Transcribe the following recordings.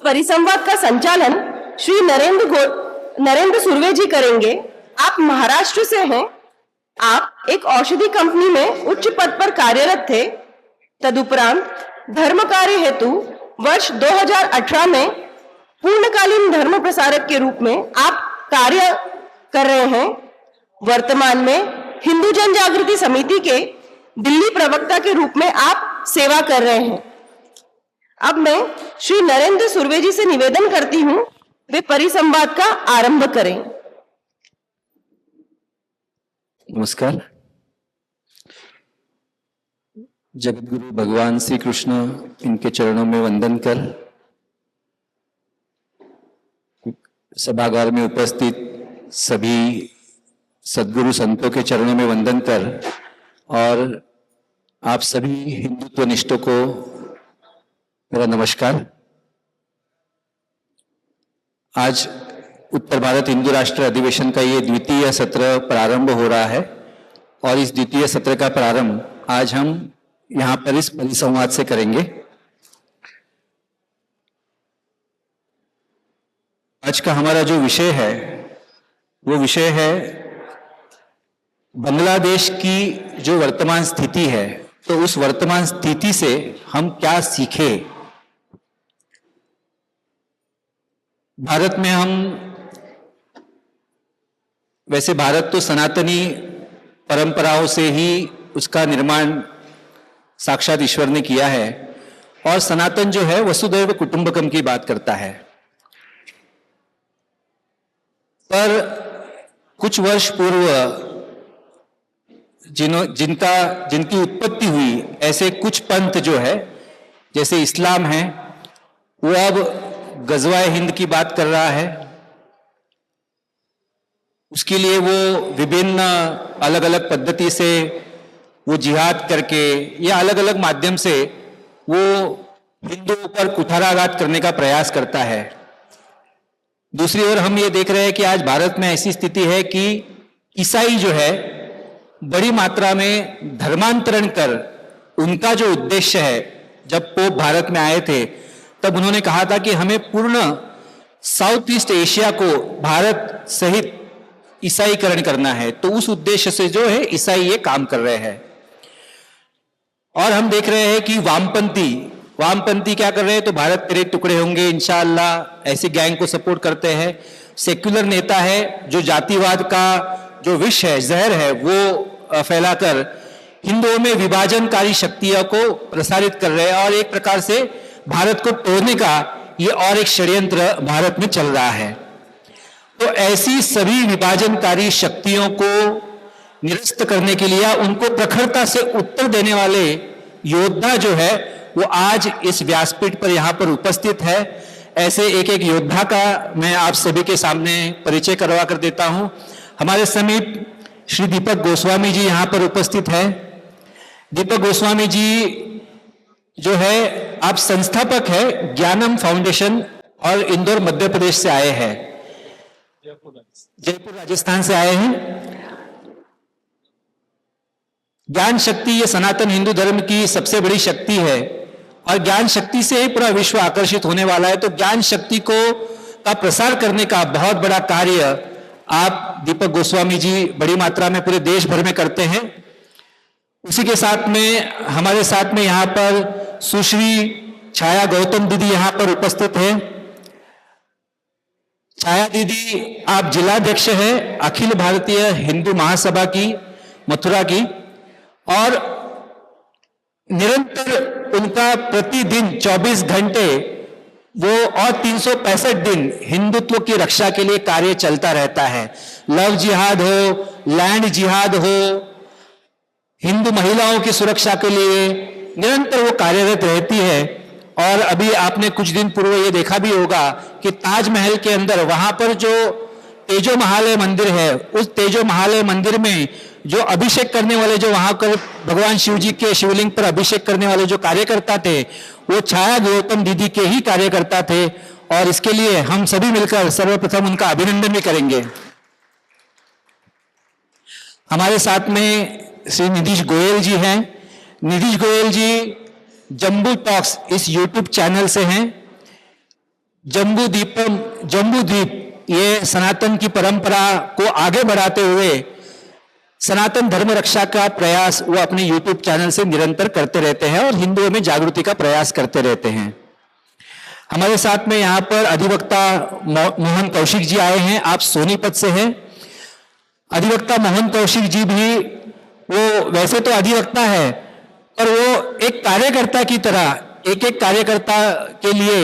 परिसंवाद का संचालन श्री नरेंद्र सुर्वे जी करेंगे। आप महाराष्ट्र से हैं। आप एक औषधि कंपनी में उच्च पद पर कार्यरत थे। तदुपरांत धर्म कार्य हेतु वर्ष 2018 में पूर्णकालीन धर्म प्रसारक के रूप में आप कार्य कर रहे हैं। वर्तमान में हिंदू जन जागृति समिति के दिल्ली प्रवक्ता के रूप में आप सेवा कर रहे हैं। अब मैं श्री नरेंद्र सुर्वे जी से निवेदन करती हूं, वे परिसंवाद का आरंभ करें। नमस्कार। जगतगुरु भगवान श्री कृष्ण इनके चरणों में वंदन कर, सभागार में उपस्थित सभी सद्गुरु संतों के चरणों में वंदन कर और आप सभी हिंदुत्व निष्ठों को मेरा नमस्कार। आज उत्तर भारत हिंदू राष्ट्र अधिवेशन का ये द्वितीय सत्र प्रारंभ हो रहा है और इस द्वितीय सत्र का प्रारंभ आज हम यहाँ पर इस परिसंवाद से करेंगे। आज का हमारा जो विषय है वो विषय है बांग्लादेश की जो वर्तमान स्थिति है, तो उस वर्तमान स्थिति से हम क्या सीखें। भारत में हम वैसे भारत तो सनातनी परंपराओं से ही उसका निर्माण साक्षात ईश्वर ने किया है और सनातन जो है वसुधैव कुटुंबकम की बात करता है। पर कुछ वर्ष पूर्व जिनकी उत्पत्ति हुई ऐसे कुछ पंथ जो है जैसे इस्लाम है, वो अब गजवाए हिंद की बात कर रहा है। उसके लिए वो विभिन्न अलग अलग पद्धति से वो जिहाद करके या अलग अलग माध्यम से वो हिंदुओं पर कुठाराघात करने का प्रयास करता है। दूसरी ओर हम ये देख रहे हैं कि आज भारत में ऐसी स्थिति है कि ईसाई जो है बड़ी मात्रा में धर्मांतरण कर, उनका जो उद्देश्य है, जब पोप भारत में आए थे तब उन्होंने कहा था कि हमें पूर्ण साउथ ईस्ट एशिया को भारत सहित ईसाईकरण करना है। तो उस उद्देश्य से जो है ईसाई ये काम कर रहे हैं। और हम देख रहे हैं कि वामपंथी क्या कर रहे हैं, तो भारत तेरे टुकड़े होंगे इंशाअल्लाह, ऐसी गैंग को सपोर्ट करते हैं। सेक्युलर नेता है जो जातिवाद का जो विष है, जहर है, वो फैलाकर हिंदुओं में विभाजनकारी शक्तियों को प्रसारित कर रहे हैं और एक प्रकार से भारत को तोड़ने का ये और एक षड्यंत्र भारत में चल रहा है। तो ऐसी सभी विभाजनकारी शक्तियों को निरस्त करने के लिए, उनको प्रखरता से उत्तर देने वाले योद्धा जो है वो आज इस व्यासपीठ पर यहाँ पर उपस्थित है। ऐसे एक एक योद्धा का मैं आप सभी के सामने परिचय करवा कर देता हूँ। हमारे समीप श्री दीपक गोस्वामी जी यहाँ पर उपस्थित है। दीपक गोस्वामी जी जो है, आप संस्थापक है ज्ञानम फाउंडेशन और इंदौर मध्य प्रदेश से आए हैं, जयपुर राजस्थान से आए हैं। ज्ञान शक्ति ये सनातन हिंदू धर्म की सबसे बड़ी शक्ति है और ज्ञान शक्ति से ही पूरा विश्व आकर्षित होने वाला है। तो ज्ञान शक्ति का प्रसार करने का बहुत बड़ा कार्य आप दीपक गोस्वामी जी बड़ी मात्रा में पूरे देश भर में करते हैं। उसी के साथ में हमारे साथ में यहाँ पर सुश्री छाया गौतम दीदी यहाँ पर उपस्थित है। छाया दीदी आप जिलाध्यक्ष है अखिल भारतीय हिंदू महासभा की मथुरा की और निरंतर उनका प्रतिदिन 24 घंटे वो और 365 दिन हिंदुत्व की रक्षा के लिए कार्य चलता रहता है। लव जिहाद हो, लैंड जिहाद हो, हिंदू महिलाओं की सुरक्षा के लिए निरंतर वो कार्यरत रहती है। और अभी आपने कुछ दिन पूर्व ये देखा भी होगा कि ताजमहल के अंदर वहां पर जो तेजो महालय मंदिर है, उस तेजो महालय मंदिर में जो अभिषेक करने वाले, जो वहां पर भगवान शिव जी के शिवलिंग पर अभिषेक करने वाले जो कार्यकर्ता थे, वो छाया गौतम दीदी के ही कार्यकर्ता थे। और इसके लिए हम सभी मिलकर सर्वप्रथम उनका अभिनंदन भी करेंगे। हमारे साथ में श्री नीतीश गोयल जी हैं। नीतीश गोयल जी जम्बू टॉक्स इस यूट्यूब चैनल से हैं। जम्बू द्वीप ये सनातन की परंपरा को आगे बढ़ाते हुए सनातन धर्म रक्षा का प्रयास वो अपने यूट्यूब चैनल से निरंतर करते रहते हैं और हिंदुओं में जागृति का प्रयास करते रहते हैं। हमारे साथ में यहाँ पर अधिवक्ता मोहन कौशिक जी आए हैं, आप सोनीपत से हैं। अधिवक्ता मोहन कौशिक जी भी वो वैसे तो अधिवक्ता है पर वो एक कार्यकर्ता की तरह एक एक कार्यकर्ता के लिए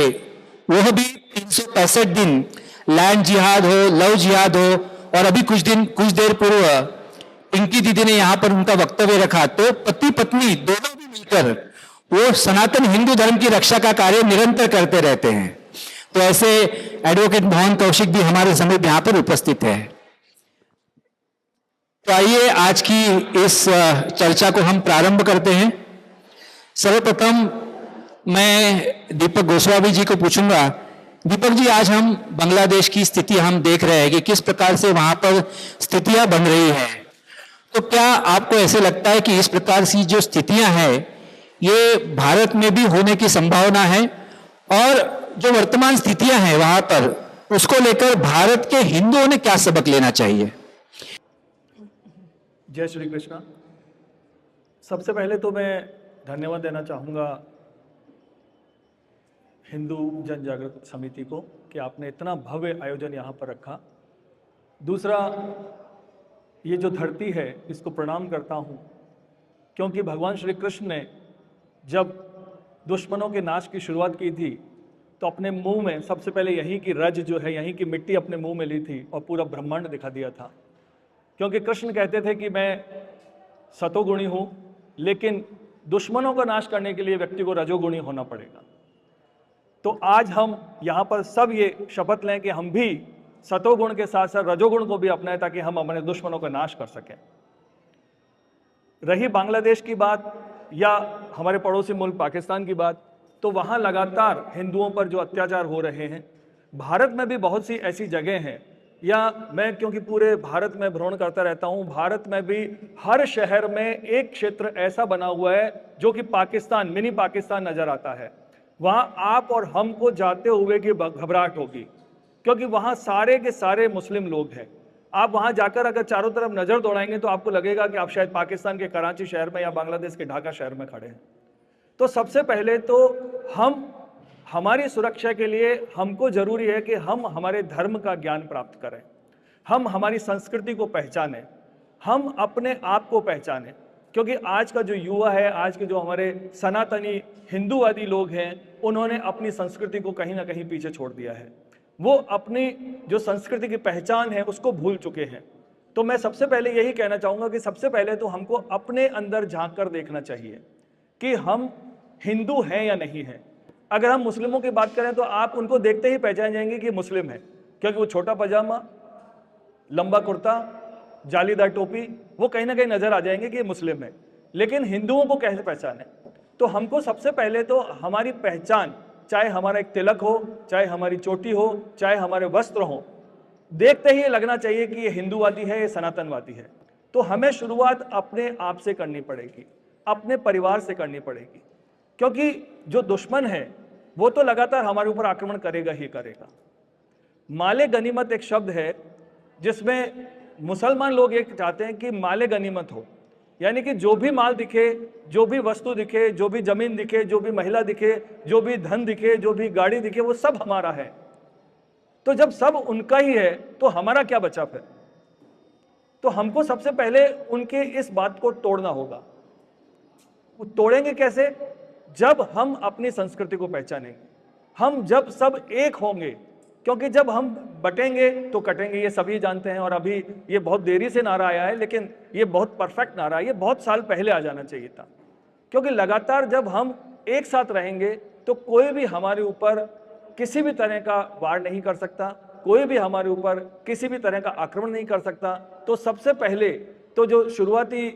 वह भी 365 दिन लैंड जिहाद हो, लव जिहाद हो, और अभी कुछ देर पूर्व पिंकी दीदी ने यहाँ पर उनका वक्तव्य रखा तो पति पत्नी दोनों भी मिलकर वो सनातन हिंदू धर्म की रक्षा का कार्य निरंतर करते रहते हैं। तो ऐसे एडवोकेट मोहन कौशिक भी हमारे समीप यहाँ पर उपस्थित है। तो आइए आज की इस चर्चा को हम प्रारंभ करते हैं। सर्वप्रथम मैं दीपक गोस्वामी जी को पूछूंगा। दीपक जी, आज हम बांग्लादेश की स्थिति हम देख रहे हैं कि किस प्रकार से वहां पर स्थितियां बन रही है, तो क्या आपको ऐसे लगता है कि इस प्रकार की जो स्थितियां हैं ये भारत में भी होने की संभावना है, और जो वर्तमान स्थितियां हैं वहां पर उसको लेकर भारत के हिंदुओं ने क्या सबक लेना चाहिए? जय श्री कृष्ण। सबसे पहले तो मैं धन्यवाद देना चाहूँगा हिंदू जन जागृति समिति को कि आपने इतना भव्य आयोजन यहाँ पर रखा। दूसरा, ये जो धरती है इसको प्रणाम करता हूँ, क्योंकि भगवान श्री कृष्ण ने जब दुश्मनों के नाश की शुरुआत की थी तो अपने मुंह में सबसे पहले यहीं की रज जो है, यहीं की मिट्टी अपने मुंह में ली थी और पूरा ब्रह्मांड दिखा दिया था। क्योंकि कृष्ण कहते थे कि मैं सतोगुणी हूँ, लेकिन दुश्मनों का नाश करने के लिए व्यक्ति को रजोगुणी होना पड़ेगा। तो आज हम यहाँ पर सब ये शपथ लें कि हम भी सतोगुण के साथ साथ रजोगुण को भी अपनाएं ताकि हम अपने दुश्मनों का नाश कर सकें। रही बांग्लादेश की बात या हमारे पड़ोसी मुल्क पाकिस्तान की बात, तो वहाँ लगातार हिंदुओं पर जो अत्याचार हो रहे हैं, भारत में भी बहुत सी ऐसी जगह हैं, या मैं क्योंकि पूरे भारत में भ्रमण करता रहता हूँ, भारत में भी हर शहर में एक क्षेत्र ऐसा बना हुआ है जो कि पाकिस्तान, मिनी पाकिस्तान नजर आता है। वहाँ आप और हमको जाते हुए की घबराहट होगी, क्योंकि वहाँ सारे के सारे मुस्लिम लोग हैं। आप वहाँ जाकर अगर चारों तरफ नज़र दौड़ाएंगे तो आपको लगेगा कि आप शायद पाकिस्तान के कराची शहर में या बांग्लादेश के ढाका शहर में खड़े हैं। तो सबसे पहले तो हमारी सुरक्षा के लिए हमको ज़रूरी है कि हम हमारे धर्म का ज्ञान प्राप्त करें, हम हमारी संस्कृति को पहचानें, हम अपने आप को पहचानें। क्योंकि आज का जो युवा है, आज के जो हमारे सनातनी हिंदूवादी लोग हैं, उन्होंने अपनी संस्कृति को कहीं ना कहीं पीछे छोड़ दिया है। वो अपनी जो संस्कृति की पहचान है उसको भूल चुके हैं। तो मैं सबसे पहले यही कहना चाहूँगा कि सबसे पहले तो हमको अपने अंदर झांक कर देखना चाहिए कि हम हिंदू हैं या नहीं हैं। अगर हम मुस्लिमों की बात करें तो आप उनको देखते ही पहचान जाएंगे कि मुस्लिम है, क्योंकि वो छोटा पजामा, लंबा कुर्ता, जालीदार टोपी, वो कहीं ना कहीं नजर आ जाएंगे कि ये मुस्लिम है। लेकिन हिंदुओं को कैसे पहचाने? तो हमको सबसे पहले तो हमारी पहचान, चाहे हमारा एक तिलक हो, चाहे हमारी चोटी हो, चाहे हमारे वस्त्र हो, देखते ही लगना चाहिए कि ये हिंदूवादी है, ये सनातनवादी है। तो हमें शुरुआत अपने आप से करनी पड़ेगी, अपने परिवार से करनी पड़ेगी, क्योंकि जो दुश्मन है वो तो लगातार हमारे ऊपर आक्रमण करेगा ही करेगा। माले गनीमत एक शब्द है जिसमें मुसलमान लोग एक चाहते हैं कि माले गनीमत हो, यानी कि जो भी माल दिखे, जो भी वस्तु दिखे, जो भी जमीन दिखे, जो भी महिला दिखे, जो भी धन दिखे, जो भी गाड़ी दिखे, वो सब हमारा है। तो जब सब उनका ही है तो हमारा क्या बचा फिर? तो हमको सबसे पहले उनके इस बात को तोड़ना होगा। वो तोड़ेंगे कैसे? जब हम अपनी संस्कृति को पहचानेंगे, हम जब सब एक होंगे, क्योंकि जब हम बटेंगे तो कटेंगे, ये सभी जानते हैं। और अभी ये बहुत देरी से नारा आया है, लेकिन ये बहुत परफेक्ट नारा है, ये बहुत साल पहले आ जाना चाहिए था। क्योंकि लगातार जब हम एक साथ रहेंगे तो कोई भी हमारे ऊपर किसी भी तरह का वार नहीं कर सकता, कोई भी हमारे ऊपर किसी भी तरह का आक्रमण नहीं कर सकता। तो सबसे पहले तो जो शुरुआती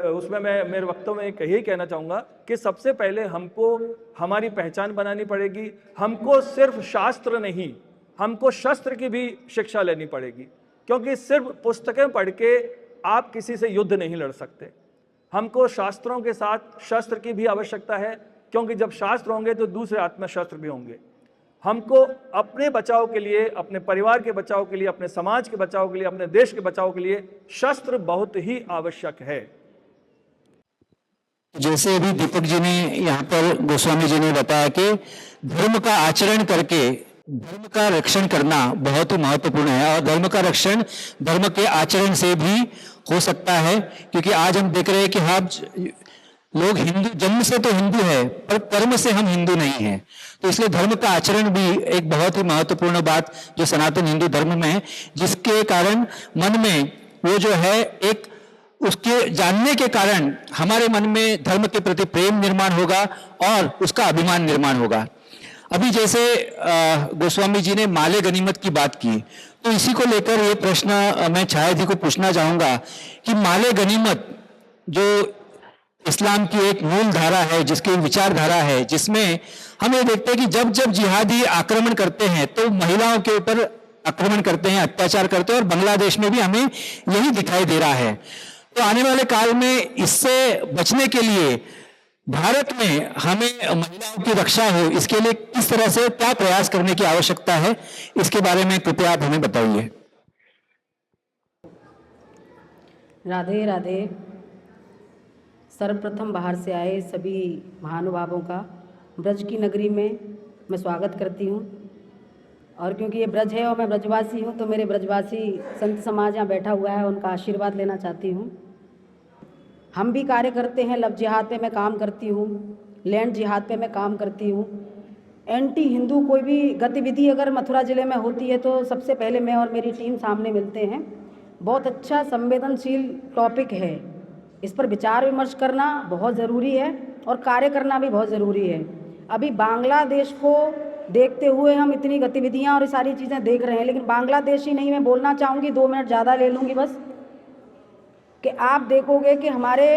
उसमें मैं मेरे वक्तों में यही कहना चाहूँगा कि सबसे पहले हमको हमारी पहचान बनानी पड़ेगी। हमको सिर्फ शास्त्र नहीं, हमको शस्त्र की भी शिक्षा लेनी पड़ेगी, क्योंकि सिर्फ पुस्तकें पढ़ के आप किसी से युद्ध नहीं लड़ सकते। हमको शास्त्रों के साथ शस्त्र की भी आवश्यकता है, क्योंकि जब शास्त्र होंगे तो दूसरे आत्मशस्त्र भी होंगे। हमको अपने बचाव के लिए, अपने परिवार के बचाव के लिए, अपने समाज के बचाव के लिए, अपने देश के बचाव के लिए शस्त्र बहुत ही आवश्यक है। जैसे अभी दीपक जी ने यहाँ पर गोस्वामी जी ने बताया कि धर्म का आचरण करके धर्म का रक्षण करना बहुत ही महत्वपूर्ण है, और धर्म का रक्षण धर्म के आचरण से भी हो सकता है, क्योंकि आज हम देख रहे हैं कि हम लोग हिंदू, जन्म से तो हिंदू है पर कर्म से हम हिंदू नहीं हैं। तो इसलिए धर्म का आचरण भी एक बहुत ही महत्वपूर्ण बात जो सनातन हिंदू धर्म में है, जिसके कारण मन में वो जो है एक उसके जानने के कारण हमारे मन में धर्म के प्रति प्रेम निर्माण होगा और उसका अभिमान निर्माण होगा। अभी जैसे गोस्वामी जी ने माले गनीमत की बात की, तो इसी को लेकर ये प्रश्न मैं छाया जी को पूछना चाहूंगा कि माले गनीमत जो इस्लाम की एक मूल धारा है, जिसकी विचारधारा है, जिसमें हम ये देखते हैं कि जब जब जिहादी आक्रमण करते हैं तो महिलाओं के ऊपर आक्रमण करते हैं, अत्याचार करते हैं, और बांग्लादेश में भी हमें यही दिखाई दे रहा है। तो आने वाले काल में इससे बचने के लिए भारत में हमें महिलाओं की रक्षा हो, इसके लिए किस तरह से क्या प्रयास करने की आवश्यकता है, इसके बारे में कृपया आप हमें बताइए। राधे राधे। सर्वप्रथम बाहर से आए सभी महानुभावों का ब्रज की नगरी में मैं स्वागत करती हूँ, और क्योंकि ये ब्रज है और मैं ब्रजवासी हूँ तो मेरे ब्रजवासी संत समाज यहाँ बैठा हुआ है, उनका आशीर्वाद लेना चाहती हूँ। हम भी कार्य करते हैं, लव जिहाद पे मैं काम करती हूँ, लैंड जिहाद पे मैं काम करती हूँ। एंटी हिंदू कोई भी गतिविधि अगर मथुरा ज़िले में होती है तो सबसे पहले मैं और मेरी टीम सामने मिलते हैं। बहुत अच्छा संवेदनशील टॉपिक है, इस पर विचार विमर्श करना बहुत ज़रूरी है और कार्य करना भी बहुत ज़रूरी है। अभी बांग्लादेश को देखते हुए हम इतनी गतिविधियां और ये सारी चीज़ें देख रहे हैं, लेकिन बांग्लादेश ही नहीं, मैं बोलना चाहूँगी, 2 मिनट ज़्यादा ले लूँगी बस, कि आप देखोगे कि हमारे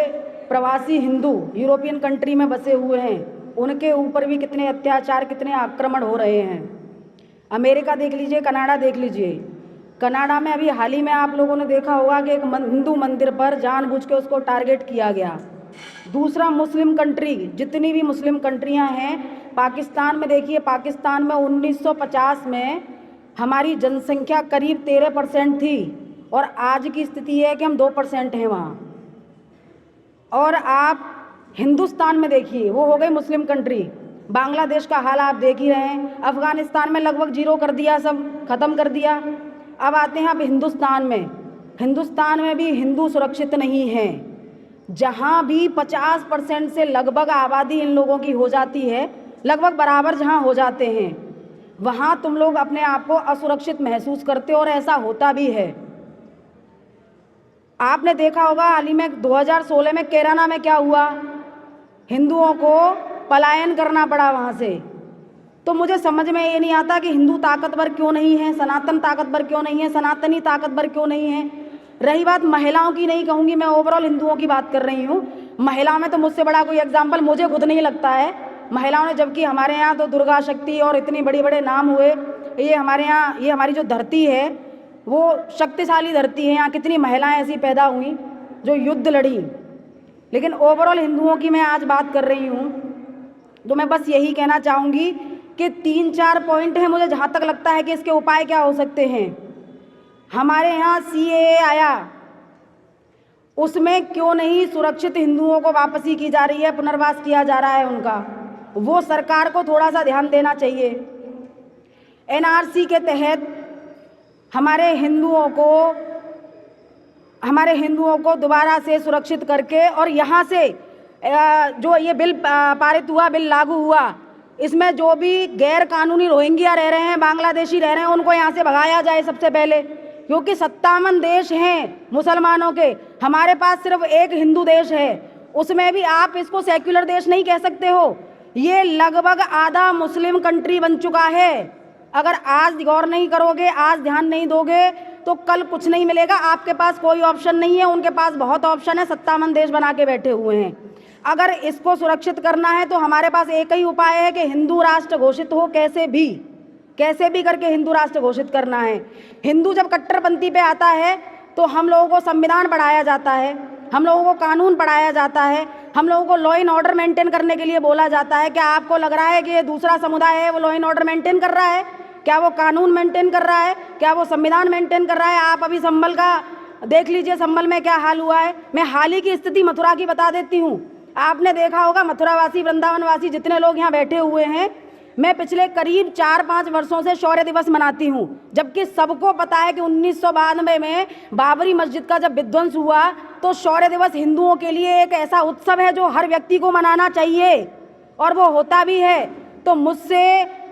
प्रवासी हिंदू यूरोपियन कंट्री में बसे हुए हैं, उनके ऊपर भी कितने अत्याचार, कितने आक्रमण हो रहे हैं। अमेरिका देख लीजिए, कनाडा देख लीजिए। कनाडा में अभी हाल ही में आप लोगों ने देखा होगा कि एक हिंदू मंदिर पर जानबूझ के उसको टारगेट किया गया। दूसरा, मुस्लिम कंट्री, जितनी भी मुस्लिम कंट्रियां हैं, पाकिस्तान में देखिए, पाकिस्तान में 1950 में हमारी जनसंख्या करीब 13% थी और आज की स्थिति है कि हम 2% हैं वहाँ। और आप हिंदुस्तान में देखिए, वो हो गई मुस्लिम कंट्री। बांग्लादेश का हाल आप देख ही रहे हैं, अफ़गानिस्तान में लगभग 0 कर दिया, सब ख़त्म कर दिया। अब आते हैं अब हिंदुस्तान में। हिंदुस्तान में भी हिंदू सुरक्षित नहीं हैं। जहाँ भी 50% से लगभग आबादी इन लोगों की हो जाती है, लगभग बराबर जहाँ हो जाते हैं, वहाँ तुम लोग अपने आप को असुरक्षित महसूस करते हो और ऐसा होता भी है। आपने देखा होगा हाल ही में 2016 में केरला में क्या हुआ, हिंदुओं को पलायन करना पड़ा वहाँ से। तो मुझे समझ में ये नहीं आता कि हिंदू ताकतवर क्यों नहीं है, सनातन ताकतवर क्यों नहीं है, सनातनी ताकतवर क्यों नहीं है। रही बात महिलाओं की, नहीं कहूँगी मैं, ओवरऑल हिंदुओं की बात कर रही हूँ। महिलाओं में तो मुझसे बड़ा कोई एग्जाम्पल मुझे खुद नहीं लगता है महिलाओं ने, जबकि हमारे यहाँ तो दुर्गा शक्ति और इतनी बड़े बड़े नाम हुए। ये हमारे यहाँ, ये हमारी जो धरती है वो शक्तिशाली धरती है, यहाँ कितनी महिलाएं ऐसी पैदा हुई जो युद्ध लड़ी। लेकिन ओवरऑल हिंदुओं की मैं आज बात कर रही हूँ, तो मैं बस यही कहना चाहूँगी कि 3-4 पॉइंट हैं मुझे जहाँ तक लगता है कि इसके उपाय क्या हो सकते हैं। हमारे यहाँ CAA आया, उसमें क्यों नहीं सुरक्षित हिंदुओं को वापसी की जा रही है, पुनर्वास किया जा रहा है उनका, वो सरकार को थोड़ा सा ध्यान देना चाहिए। NRC के तहत हमारे हिंदुओं को दोबारा से सुरक्षित करके, और यहाँ से जो ये बिल पारित हुआ, बिल लागू हुआ, इसमें जो भी गैर कानूनी रोहिंग्या रह रहे हैं, बांग्लादेशी रह रहे हैं, उनको यहाँ से भगाया जाए सबसे पहले, क्योंकि 57 देश हैं मुसलमानों के, हमारे पास सिर्फ एक हिंदू देश है, उसमें भी आप इसको सेक्युलर देश नहीं कह सकते हो। ये लगभग आधा मुस्लिम कंट्री बन चुका है। अगर आज गौर नहीं करोगे, आज ध्यान नहीं दोगे, तो कल कुछ नहीं मिलेगा। आपके पास कोई ऑप्शन नहीं है, उनके पास बहुत ऑप्शन है, 57 देश बना के बैठे हुए हैं। अगर इसको सुरक्षित करना है तो हमारे पास एक ही उपाय है कि हिंदू राष्ट्र घोषित हो, कैसे भी करके हिंदू राष्ट्र घोषित करना है। हिंदू जब कट्टरपंथी पे आता है तो हम लोगों को संविधान पढ़ाया जाता है, हम लोगों को कानून पढ़ाया जाता है, हम लोगों को लॉ एंड ऑर्डर मेंटेन करने के लिए बोला जाता है। क्या आपको लग रहा है कि ये दूसरा समुदाय है वो लॉ एंड ऑर्डर मेंटेन कर रहा है? क्या वो कानून मेंटेन कर रहा है? क्या वो संविधान मेंटेन कर रहा है? आप अभी संभल का देख लीजिए, संभल में क्या हाल हुआ है। मैं हाल ही की स्थिति मथुरा की बता देती हूँ। आपने देखा होगा मथुरावासी, वृंदावनवासी जितने लोग यहाँ बैठे हुए हैं, मैं पिछले करीब 4-5 वर्षों से शौर्य दिवस मनाती हूँ, जबकि सबको पता है कि 1992 में बाबरी मस्जिद का जब विध्वंस हुआ तो शौर्य दिवस हिंदुओं के लिए एक ऐसा उत्सव है जो हर व्यक्ति को मनाना चाहिए और वो होता भी है। तो मुझसे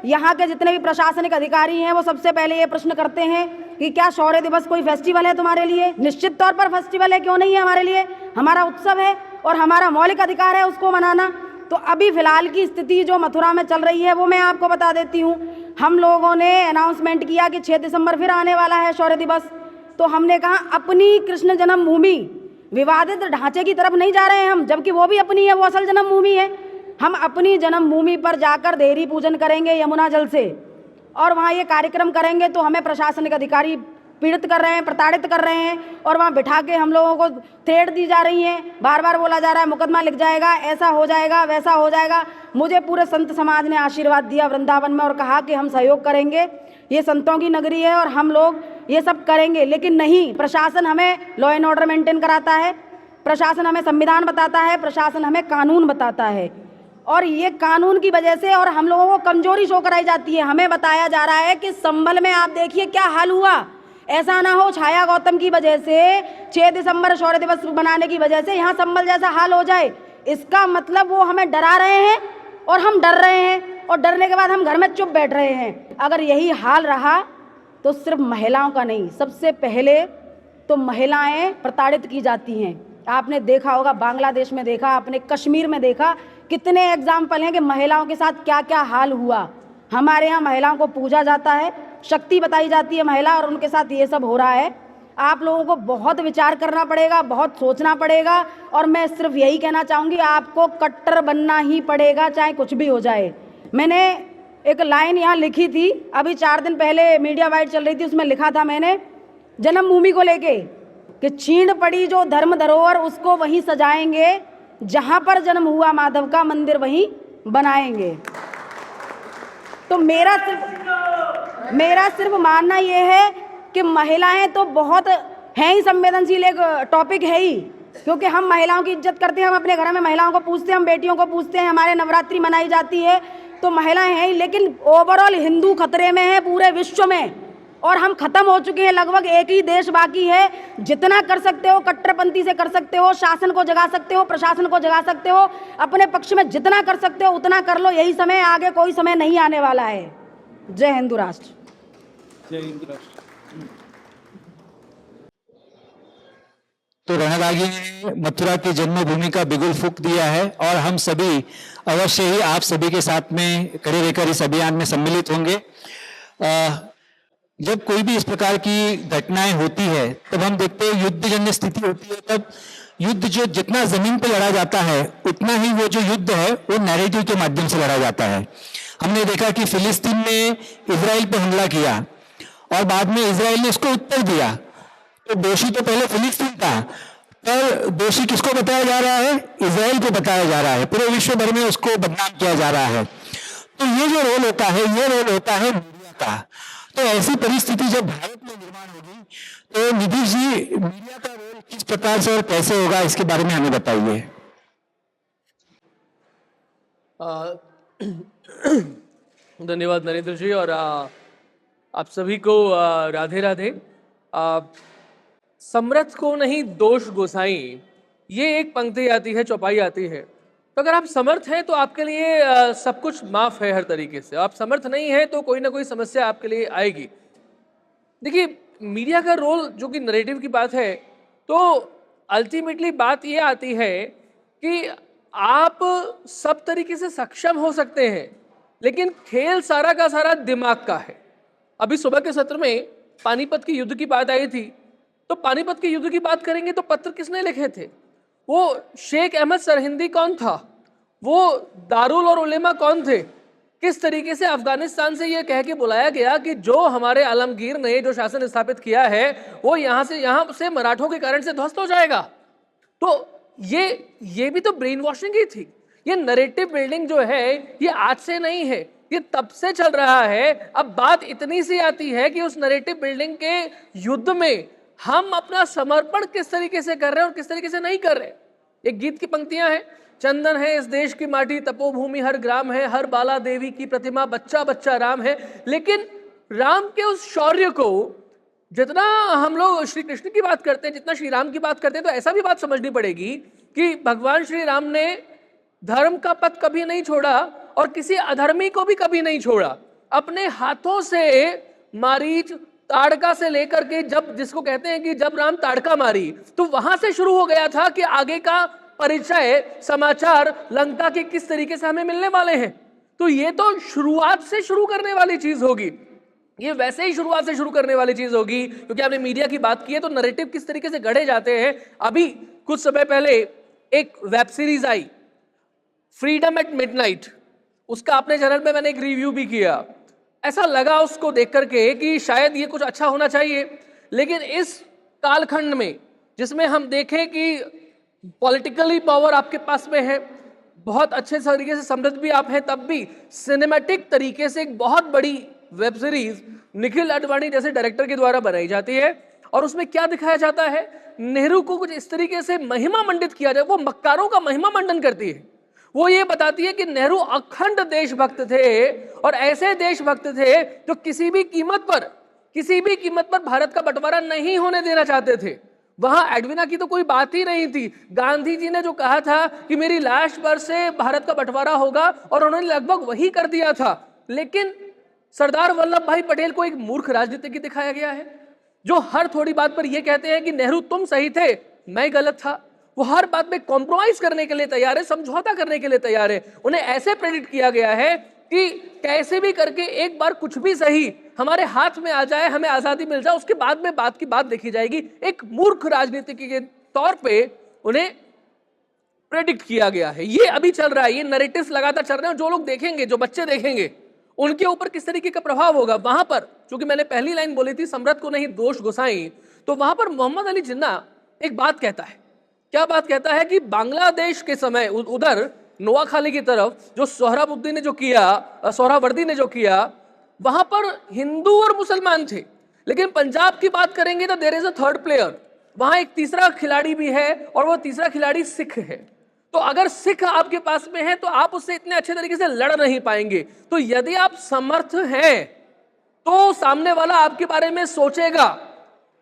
यहाँ के जितने भी प्रशासनिक अधिकारी हैं वो सबसे पहले ये प्रश्न करते हैं कि क्या शौर्य दिवस कोई फेस्टिवल है तुम्हारे लिए? निश्चित तौर पर फेस्टिवल है, क्यों नहीं है हमारे लिए। हमारा उत्सव है और हमारा मौलिक अधिकार है उसको मनाना। तो अभी फिलहाल की स्थिति जो मथुरा में चल रही है वो मैं आपको बता देती हूँ। हम लोगों ने अनाउंसमेंट किया कि 6 दिसंबर फिर आने वाला है शौर्य दिवस। तो हमने कहा अपनी कृष्ण जन्मभूमि, विवादित ढांचे की तरफ नहीं जा रहे हैं हम, जबकि वो भी अपनी है, वो असल जन्मभूमि है। हम अपनी जन्मभूमि पर जाकर देहरी पूजन करेंगे यमुना जल से और वहाँ ये कार्यक्रम करेंगे। तो हमें प्रशासनिक अधिकारी पीड़ित कर रहे हैं, प्रताड़ित कर रहे हैं और वहाँ बिठा के हम लोगों को थ्रेट दी जा रही हैं। बार बार बोला जा रहा है मुकदमा लिख जाएगा, ऐसा हो जाएगा, वैसा हो जाएगा। मुझे पूरे संत समाज ने आशीर्वाद दिया वृंदावन में और कहा कि हम सहयोग करेंगे, ये संतों की नगरी है और हम लोग ये सब करेंगे। लेकिन नहीं, प्रशासन हमें लॉ एंड ऑर्डर मेंटेन कराता है, प्रशासन हमें संविधान बताता है, प्रशासन हमें कानून बताता है और ये कानून की वजह से और हम लोगों को कमजोरी शो कराई जाती है। हमें बताया जा रहा है कि संभल में आप देखिए क्या हाल हुआ। ऐसा ना हो छाया गौतम की वजह से, 6 दिसंबर शौर्य दिवस बनाने की वजह से यहाँ संभल जैसा हाल हो जाए। इसका मतलब वो हमें डरा रहे हैं और हम डर रहे हैं और डरने के बाद हम घर में चुप बैठ रहे हैं। अगर यही हाल रहा तो सिर्फ महिलाओं का नहीं, सबसे पहले तो महिलाएं प्रताड़ित की जाती हैं। आपने देखा होगा, बांग्लादेश में देखा, आपने कश्मीर में देखा, कितने एग्जाम्पल हैं कि महिलाओं के साथ क्या क्या हाल हुआ। हमारे यहाँ महिलाओं को पूजा जाता है, शक्ति बताई जाती है महिला, और उनके साथ ये सब हो रहा है। आप लोगों को बहुत विचार करना पड़ेगा, बहुत सोचना पड़ेगा और मैं सिर्फ यही कहना चाहूँगी, आपको कट्टर बनना ही पड़ेगा चाहे कुछ भी हो जाए। मैंने एक लाइन यहाँ लिखी थी, अभी 4 दिन पहले मीडिया वाइड चल रही थी, उसमें लिखा था मैंने जन्मभूमि को लेके कि छीन पड़ी जो धर्म धरोहर उसको वहीं सजाएंगे, जहाँ पर जन्म हुआ माधव का मंदिर वहीं बनाएंगे। तो मेरा सिर्फ मानना ये है कि महिलाएं तो बहुत हैं ही संवेदनशील, एक टॉपिक है ही, क्योंकि हम महिलाओं की इज्जत करते हैं, हम अपने घर में महिलाओं को पूछते हैं, हम बेटियों को पूछते हैं, हमारे नवरात्रि मनाई जाती है, तो महिलाएं हैं ही। लेकिन ओवरऑल हिंदू खतरे में है पूरे विश्व में और हम खत्म हो चुके हैं। लगभग एक ही देश बाकी है। जितना कर सकते हो कट्टरपंथी से कर सकते हो, शासन को जगा सकते हो, प्रशासन को जगा सकते हो, अपने पक्ष में जितना कर सकते हो उतना कर लो। यही समय, आगे कोई समय नहीं आने वाला है। जय हिंदू राष्ट्र। जय हिंद राष्ट्र। तो रणरागी ने मथुरा की जन्मभूमि का बिगुल फूंक दिया है और हम सभी अवश्य ही आप सभी के साथ में खड़े रहकर इस अभियान में सम्मिलित होंगे। जब कोई भी इस प्रकार की घटनाएं होती है तब हम देखते हैं युद्धजन्य स्थिति होती है, तब युद्ध जो जितना जमीन पर लड़ा जाता है उतना ही वो जो युद्ध है वो नैरेटिव के माध्यम से लड़ा जाता है। हमने देखा कि फिलिस्तीन ने इजराइल पर हमला किया और बाद में इजराइल ने उसको उत्तर दिया, तो दोषी तो पहले फिलिस्तीन था, पर दोषी किसको बताया जा रहा है? इजराइल को बताया जा रहा है। पूरे विश्व भर में उसको बदनाम किया जा रहा है। तो ये जो रोल होता है, ये रोल होता है मीडिया का। तो ऐसी परिस्थिति जब भारत में निर्माण होगी तो निधि जी, मीडिया का रोल किस प्रकार से और कैसे होगा, इसके बारे में हमें बताइए। धन्यवाद नरेंद्र जी, और आप सभी को राधे राधे। समर्थ को नहीं दोष गोसाई, ये एक पंक्ति आती है, चौपाई आती है। तो अगर आप समर्थ हैं तो आपके लिए सब कुछ माफ है हर तरीके से। आप समर्थ नहीं है तो कोई ना कोई समस्या आपके लिए आएगी। देखिए, मीडिया का रोल जो कि नरेटिव की बात है, तो अल्टीमेटली बात ये आती है कि आप सब तरीके से सक्षम हो सकते हैं, लेकिन खेल सारा का सारा दिमाग का है। अभी सुबह के सत्र में पानीपत के युद्ध की बात आई थी, तो पानीपत के युद्ध की बात करेंगे तो पत्र किसने लिखे थे? वो शेख अहमद सरहिंदी कौन था? वो दारुल और उलेमा कौन थे? किस तरीके से अफगानिस्तान से ये कह के बुलाया गया कि जो हमारे आलमगीर ने जो शासन स्थापित किया है वो यहाँ से मराठों के कारण से ध्वस्त हो जाएगा। तो ये भी तो ब्रेन वॉशिंग ही थी। ये नरेटिव बिल्डिंग जो है ये आज से नहीं है, ये तब से चल रहा है। अब बात इतनी सी आती है कि उस नरेटिव बिल्डिंग के युद्ध में हम अपना समर्पण किस तरीके से कर रहे हैं और किस तरीके से नहीं कर रहे। एक गीत की पंक्तियां हैं, चंदन है इस देश की माटी, तपोभूमि हर ग्राम है, हर बाला देवी की प्रतिमा, बच्चा बच्चा राम है। लेकिन राम के उस शौर्य को जितना हम लोग श्री कृष्ण की बात करते हैं, जितना श्री राम की बात करते हैं, तो ऐसा भी बात समझनी पड़ेगी कि भगवान श्री राम ने धर्म का पथ कभी नहीं छोड़ा और किसी अधर्मी को भी कभी नहीं छोड़ा। अपने हाथों से मारीच ताड़का से लेकर के, जब जिसको कहते हैं कि जब राम ताड़का मारी, तो वहां से शुरू हो गया था कि आगे का परिचय समाचार लंका के किस तरीके से हमें मिलने वाले हैं। तो ये तो शुरुआत से शुरू करने वाली चीज होगी, ये वैसे ही शुरुआत से शुरू करने वाली चीज होगी। क्योंकि आपने मीडिया की बात की है, तो नैरेटिव किस तरीके से गढ़े जाते हैं। अभी कुछ समय पहले एक वेब सीरीज आई फ्रीडम एट मिडनाइट, उसका अपने चैनल पे मैंने एक रिव्यू भी किया। ऐसा लगा उसको देख करके कि शायद ये कुछ अच्छा होना चाहिए, लेकिन इस कालखंड में जिसमें हम देखें कि पॉलिटिकली पावर आपके पास में है, बहुत अच्छे तरीके से समृद्ध भी आप हैं, तब भी सिनेमैटिक तरीके से एक बहुत बड़ी वेब सीरीज निखिल अडवाणी जैसे डायरेक्टर के द्वारा बनाई जाती है। और उसमें क्या दिखाया जाता है, नेहरू को कुछ इस तरीके से महिमा मंडित किया जाए, वो मक्कारों का महिमा मंडन करती है। वो ये बताती है कि नेहरू अखंड देशभक्त थे और ऐसे देशभक्त थे जो किसी भी कीमत पर भारत का बंटवारा नहीं होने देना चाहते थे। वहां एडविना की तो कोई बात ही नहीं थी। गांधी जी ने जो कहा था कि मेरी लाश पर से भारत का बंटवारा होगा, और उन्होंने लगभग वही कर दिया था। लेकिन सरदार वल्लभ भाई पटेल को एक मूर्ख राजनीतिज्ञ दिखाया गया है, जो हर थोड़ी बात पर यह कहते हैं कि नेहरू तुम सही थे, मैं गलत था। वो हर बात में कॉम्प्रोमाइज करने के लिए तैयार है, समझौता करने के लिए तैयार है। उन्हें ऐसे प्रेडिक्ट किया गया है कि कैसे भी करके एक बार कुछ भी सही हमारे हाथ में आ जाए, हमें आजादी मिल जाए, उसके बाद में बात की बात देखी जाएगी। एक मूर्ख राजनीति के तौर पे उन्हें प्रेडिक्ट किया गया है। ये अभी चल रहा है, ये नैरेटिव्स लगातार चल रहे हैं। जो लोग देखेंगे, जो बच्चे देखेंगे, उनके ऊपर किस तरीके का प्रभाव होगा। वहां पर क्योंकि मैंने पहली लाइन बोली थी, समृद्ध को नहीं दोष गुसाई, तो वहां पर मोहम्मद अली जिन्ना एक बात कहता है। क्या बात कहता है कि बांग्लादेश के समय उधर नोआखाली की तरफ जो सोहरावर्दी ने जो किया, वहां पर हिंदू और मुसलमान थे। लेकिन पंजाब की बात करेंगे तो there is a third player, वहां एक तीसरा खिलाड़ी भी है, और वो तीसरा खिलाड़ी सिख है। तो अगर सिख आपके पास में है तो आप उससे इतने अच्छे तरीके से लड़ नहीं पाएंगे। तो यदि आप समर्थ हैं तो सामने वाला आपके बारे में सोचेगा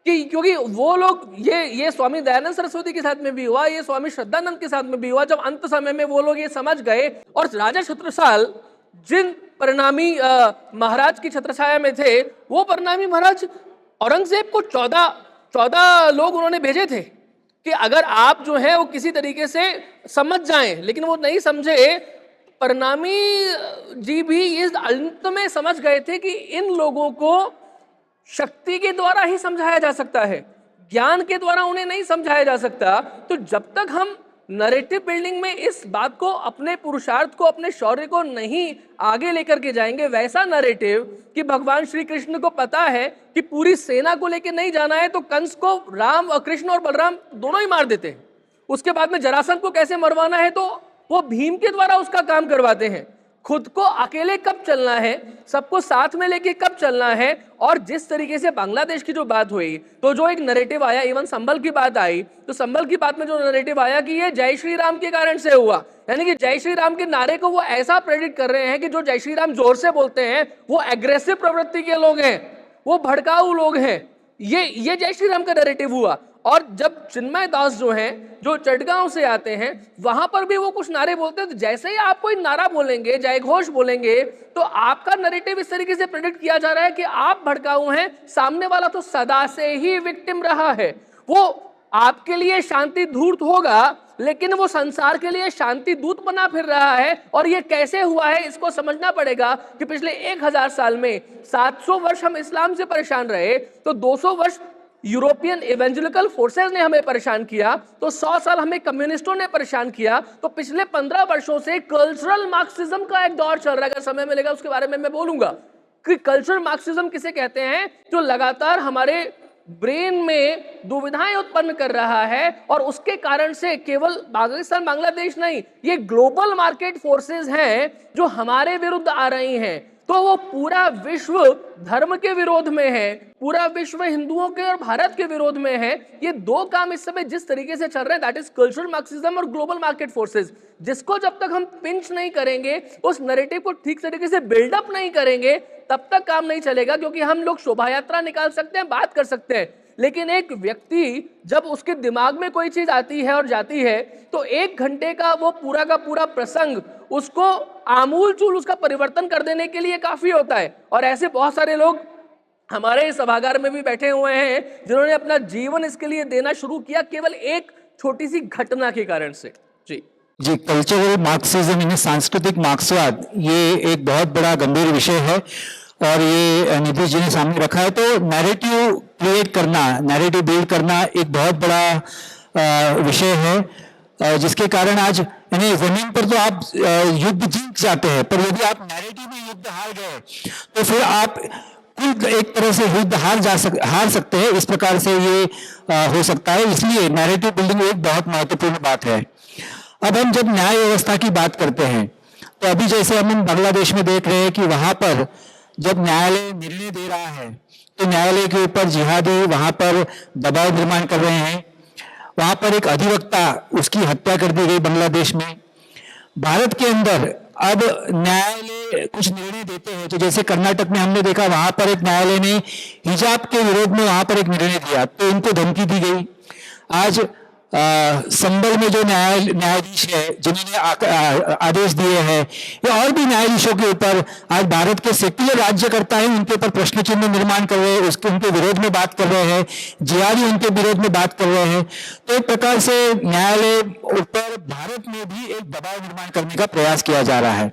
कि, क्योंकि वो लोग ये स्वामी दयानंद सरस्वती के साथ में भी हुआ, ये स्वामी श्रद्धानंद के साथ में भी हुआ। जब अंत समय में वो लोग ये समझ गए, और राजा छत्रसाल जिन परिणामी महाराज की छत्रछाया में थे, वो परिणामी महाराज औरंगजेब को 14 लोग उन्होंने भेजे थे कि अगर आप जो है वो किसी तरीके से समझ जाएं, लेकिन वो नहीं समझे। परिणामी जी भी इस अंत में समझ गए थे कि इन लोगों को शक्ति के द्वारा ही समझाया जा सकता है, ज्ञान के द्वारा उन्हें नहीं समझाया जा सकता। तो जब तक हम नैरेटिव बिल्डिंग में इस बात को, अपने पुरुषार्थ को, अपने शौर्य को नहीं आगे लेकर के जाएंगे, वैसा नैरेटिव कि भगवान श्री कृष्ण को पता है कि पूरी सेना को लेकर नहीं जाना है, तो कंस को राम और कृष्ण और बलराम दोनों ही मार देते हैं। उसके बाद में जरासंध को कैसे मरवाना है, तो वो भीम के द्वारा उसका काम करवाते हैं। खुद को अकेले कब चलना है, सबको साथ में लेके कब चलना है। और जिस तरीके से बांग्लादेश की जो बात हुई, तो जो एक नैरेटिव आया, इवन संभल की बात आई, तो संभल की बात में जो नैरेटिव आया कि ये जय श्री राम के कारण से हुआ, यानी कि जय श्री राम के नारे को वो ऐसा प्रेडिक्ट कर रहे हैं कि जो जय श्री राम जोर से बोलते हैं वो एग्रेसिव प्रवृत्ति के लोग हैं, वो भड़काऊ लोग हैं। ये जय श्री राम का नैरेटिव हुआ। और जब चिन्मय दास जो हैं, जो चटगांव से आते हैं, वहां पर भी वो कुछ नारे बोलते हैं। तो जैसे ही आप कोई नारा बोलेंगे, जय घोष बोलेंगे, तो आपका नैरेटिव इस तरीके से प्रेडिक्ट किया जा रहा है कि आप भड़काऊ हैं, सामने वाला तो सदा से ही विक्टिम रहा है। वो आपके लिए शांति धूर्त होगा, लेकिन वो संसार के लिए शांति दूत बना फिर रहा है। और ये कैसे हुआ है, इसको समझना पड़ेगा कि पिछले 1000 साल में 700 वर्ष हम इस्लाम से परेशान रहे, तो 200 वर्ष यूरोपियन इवेंजेलिकल फोर्सेस ने हमें परेशान किया, तो 100 साल हमें कम्युनिस्टों ने परेशान किया। तो पिछले 15 वर्षों से कल्चरल मार्क्सिज्म का एक दौर चल रहा है। अगर समय मिलेगा उसके बारे में मैं बोलूंगा कि कल्चरल मार्क्सिज्म किसे कहते हैं, जो लगातार हमारे ब्रेन में दुविधाएं उत्पन्न कर रहा है, और उसके कारण से केवल पाकिस्तान बांग्लादेश नहीं, ये ग्लोबल मार्केट फोर्सेस हैं जो हमारे विरुद्ध आ रही हैं। तो वो पूरा विश्व धर्म के विरोध में है, पूरा विश्व हिंदुओं के और भारत के विरोध में है। ये दो काम इस समय जिस तरीके से चल रहे हैं, दैट इज कल्चरल मार्क्सिज्म और ग्लोबल मार्केट फोर्सेस, जिसको जब तक हम पिंच नहीं करेंगे, उस नैरेटिव को ठीक तरीके से बिल्डअप नहीं करेंगे, तब तक काम नहीं चलेगा। क्योंकि हम लोग शोभा यात्रा निकाल सकते हैं, बात कर सकते हैं, लेकिन एक व्यक्ति जब उसके दिमाग में कोई चीज आती है और जाती है, तो 1 घंटे का वो पूरा का पूरा प्रसंग उसको आमूल चूल उसका परिवर्तन कर देने के लिए काफी होता है। और ऐसे बहुत सारे लोग हमारे सभागार में भी बैठे हुए हैं जिन्होंने अपना जीवन इसके लिए देना शुरू किया, केवल एक छोटी सी घटना के कारण से। जी, कल्चरल मार्क्सिज्म यानी सांस्कृतिक मार्क्सवाद, ये एक बहुत बड़ा गंभीर विषय है और ये नीतीश जी ने सामने रखा है। तो नैरेटिव क्रिएट करना, नैरेटिव बिल्ड करना एक बहुत बड़ा विषय है, जिसके कारण आज यानी जमीन पर तो आप युद्ध जीत जाते हैं, पर यदि आप नैरेटिव में युद्ध हार गए तो फिर आप खुद एक तरह से युद्ध हार सकते हैं। इस प्रकार से ये हो सकता है, इसलिए नैरेटिव बिल्डिंग एक बहुत महत्वपूर्ण बात है। अब हम जब न्याय व्यवस्था की बात करते हैं, तो अभी जैसे हम बांग्लादेश में देख रहे हैं कि वहां पर जब न्यायालय निर्णय दे रहा है, तो न्यायालय के ऊपर जिहादी वहां पर दबाव निर्माण कर रहे हैं। वहां पर एक अधिवक्ता, उसकी हत्या कर दी गई बांग्लादेश में। भारत के अंदर अब न्यायालय कुछ निर्णय देते हैं, तो जैसे कर्नाटक में हमने देखा, वहां पर एक न्यायालय ने हिजाब के विरोध में वहां पर एक निर्णय दिया, तो इनको धमकी दी गई। आज संबल में जो न्यायाधीश है, जिन्होंने आदेश दिए हैं, या और भी न्यायाधीशों के ऊपर आज भारत के सेक्युलर राज्यकर्ता हैं, उनके ऊपर प्रश्न चिन्ह निर्माण कर रहे हैं, उनके विरोध में बात कर रहे हैं, जिहादी उनके विरोध में बात कर रहे हैं। तो एक प्रकार से न्यायालय ऊपर भारत में भी एक दबाव निर्माण करने का प्रयास किया जा रहा है,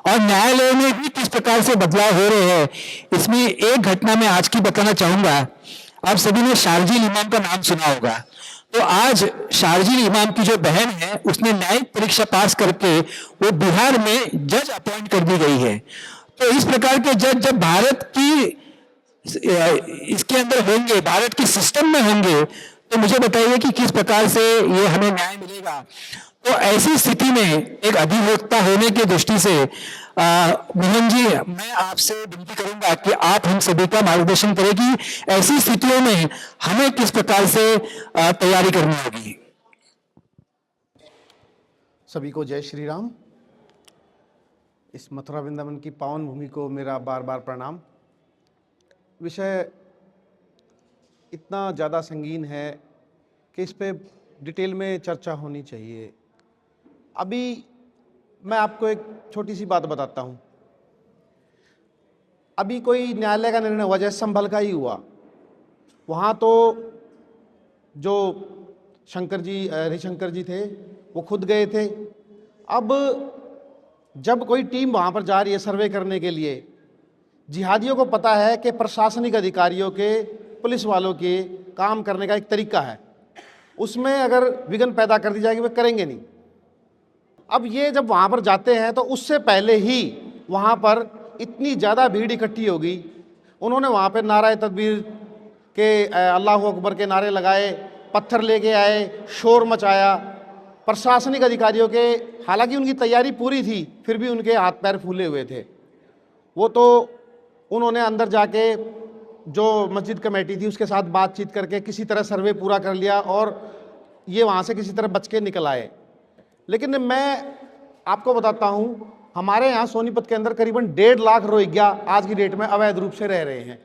और न्यायालय में भी किस प्रकार से बदलाव हो रहे हैं, इसमें एक घटना मैं आज की बताना चाहूंगा। आप सभी ने शारजील इमाम का नाम सुना होगा। तो आज शारजील इमाम की जो बहन है, उसने न्यायिक परीक्षा पास करके वो बिहार में जज अपॉइंट कर दी गई है। तो इस प्रकार के जज जब भारत की इसके अंदर होंगे, भारत के सिस्टम में होंगे, तो मुझे बताइए कि किस प्रकार से ये हमें न्याय मिलेगा। तो ऐसी स्थिति में एक अधिवक्ता होने की दृष्टि से मोहन जी, मैं आपसे विनती करूंगा कि आप हम सभी का मार्गदर्शन करें कि ऐसी स्थितियों में हमें किस प्रकार से तैयारी करनी होगी। सभी को जय श्री राम। इस मथुरा वृंदावन की पावन भूमि को मेरा बार बार प्रणाम। विषय इतना ज़्यादा संगीन है कि इस पे डिटेल में चर्चा होनी चाहिए। अभी मैं आपको एक छोटी सी बात बताता हूँ। अभी कोई न्यायालय का निर्णय हुआ, जैसे संभल का ही हुआ, वहाँ तो जो हरिशंकर जी थे वो खुद गए थे। अब जब कोई टीम वहाँ पर जा रही है सर्वे करने के लिए, जिहादियों को पता है कि प्रशासनिक अधिकारियों के, पुलिस वालों के काम करने का एक तरीका है, उसमें अगर विघ्न पैदा कर दी जाएगी वे करेंगे नहीं। अब ये जब वहाँ पर जाते हैं तो उससे पहले ही वहाँ पर इतनी ज़्यादा भीड़ इकट्ठी होगी। उन्होंने वहाँ पर नारे तकबीर के, अल्लाह अकबर के नारे लगाए, पत्थर लेके आए, शोर मचाया। प्रशासनिक अधिकारियों के, हालांकि उनकी तैयारी पूरी थी, फिर भी उनके हाथ पैर फूले हुए थे। वो तो उन्होंने अंदर जाके जो मस्जिद कमेटी थी उसके साथ बातचीत करके किसी तरह सर्वे पूरा कर लिया और ये वहाँ से किसी तरह बच के निकल आए। लेकिन मैं आपको बताता हूँ, हमारे यहाँ सोनीपत के अंदर करीबन 1.5 लाख रोहिंग्या आज की डेट में अवैध रूप से रह रहे हैं,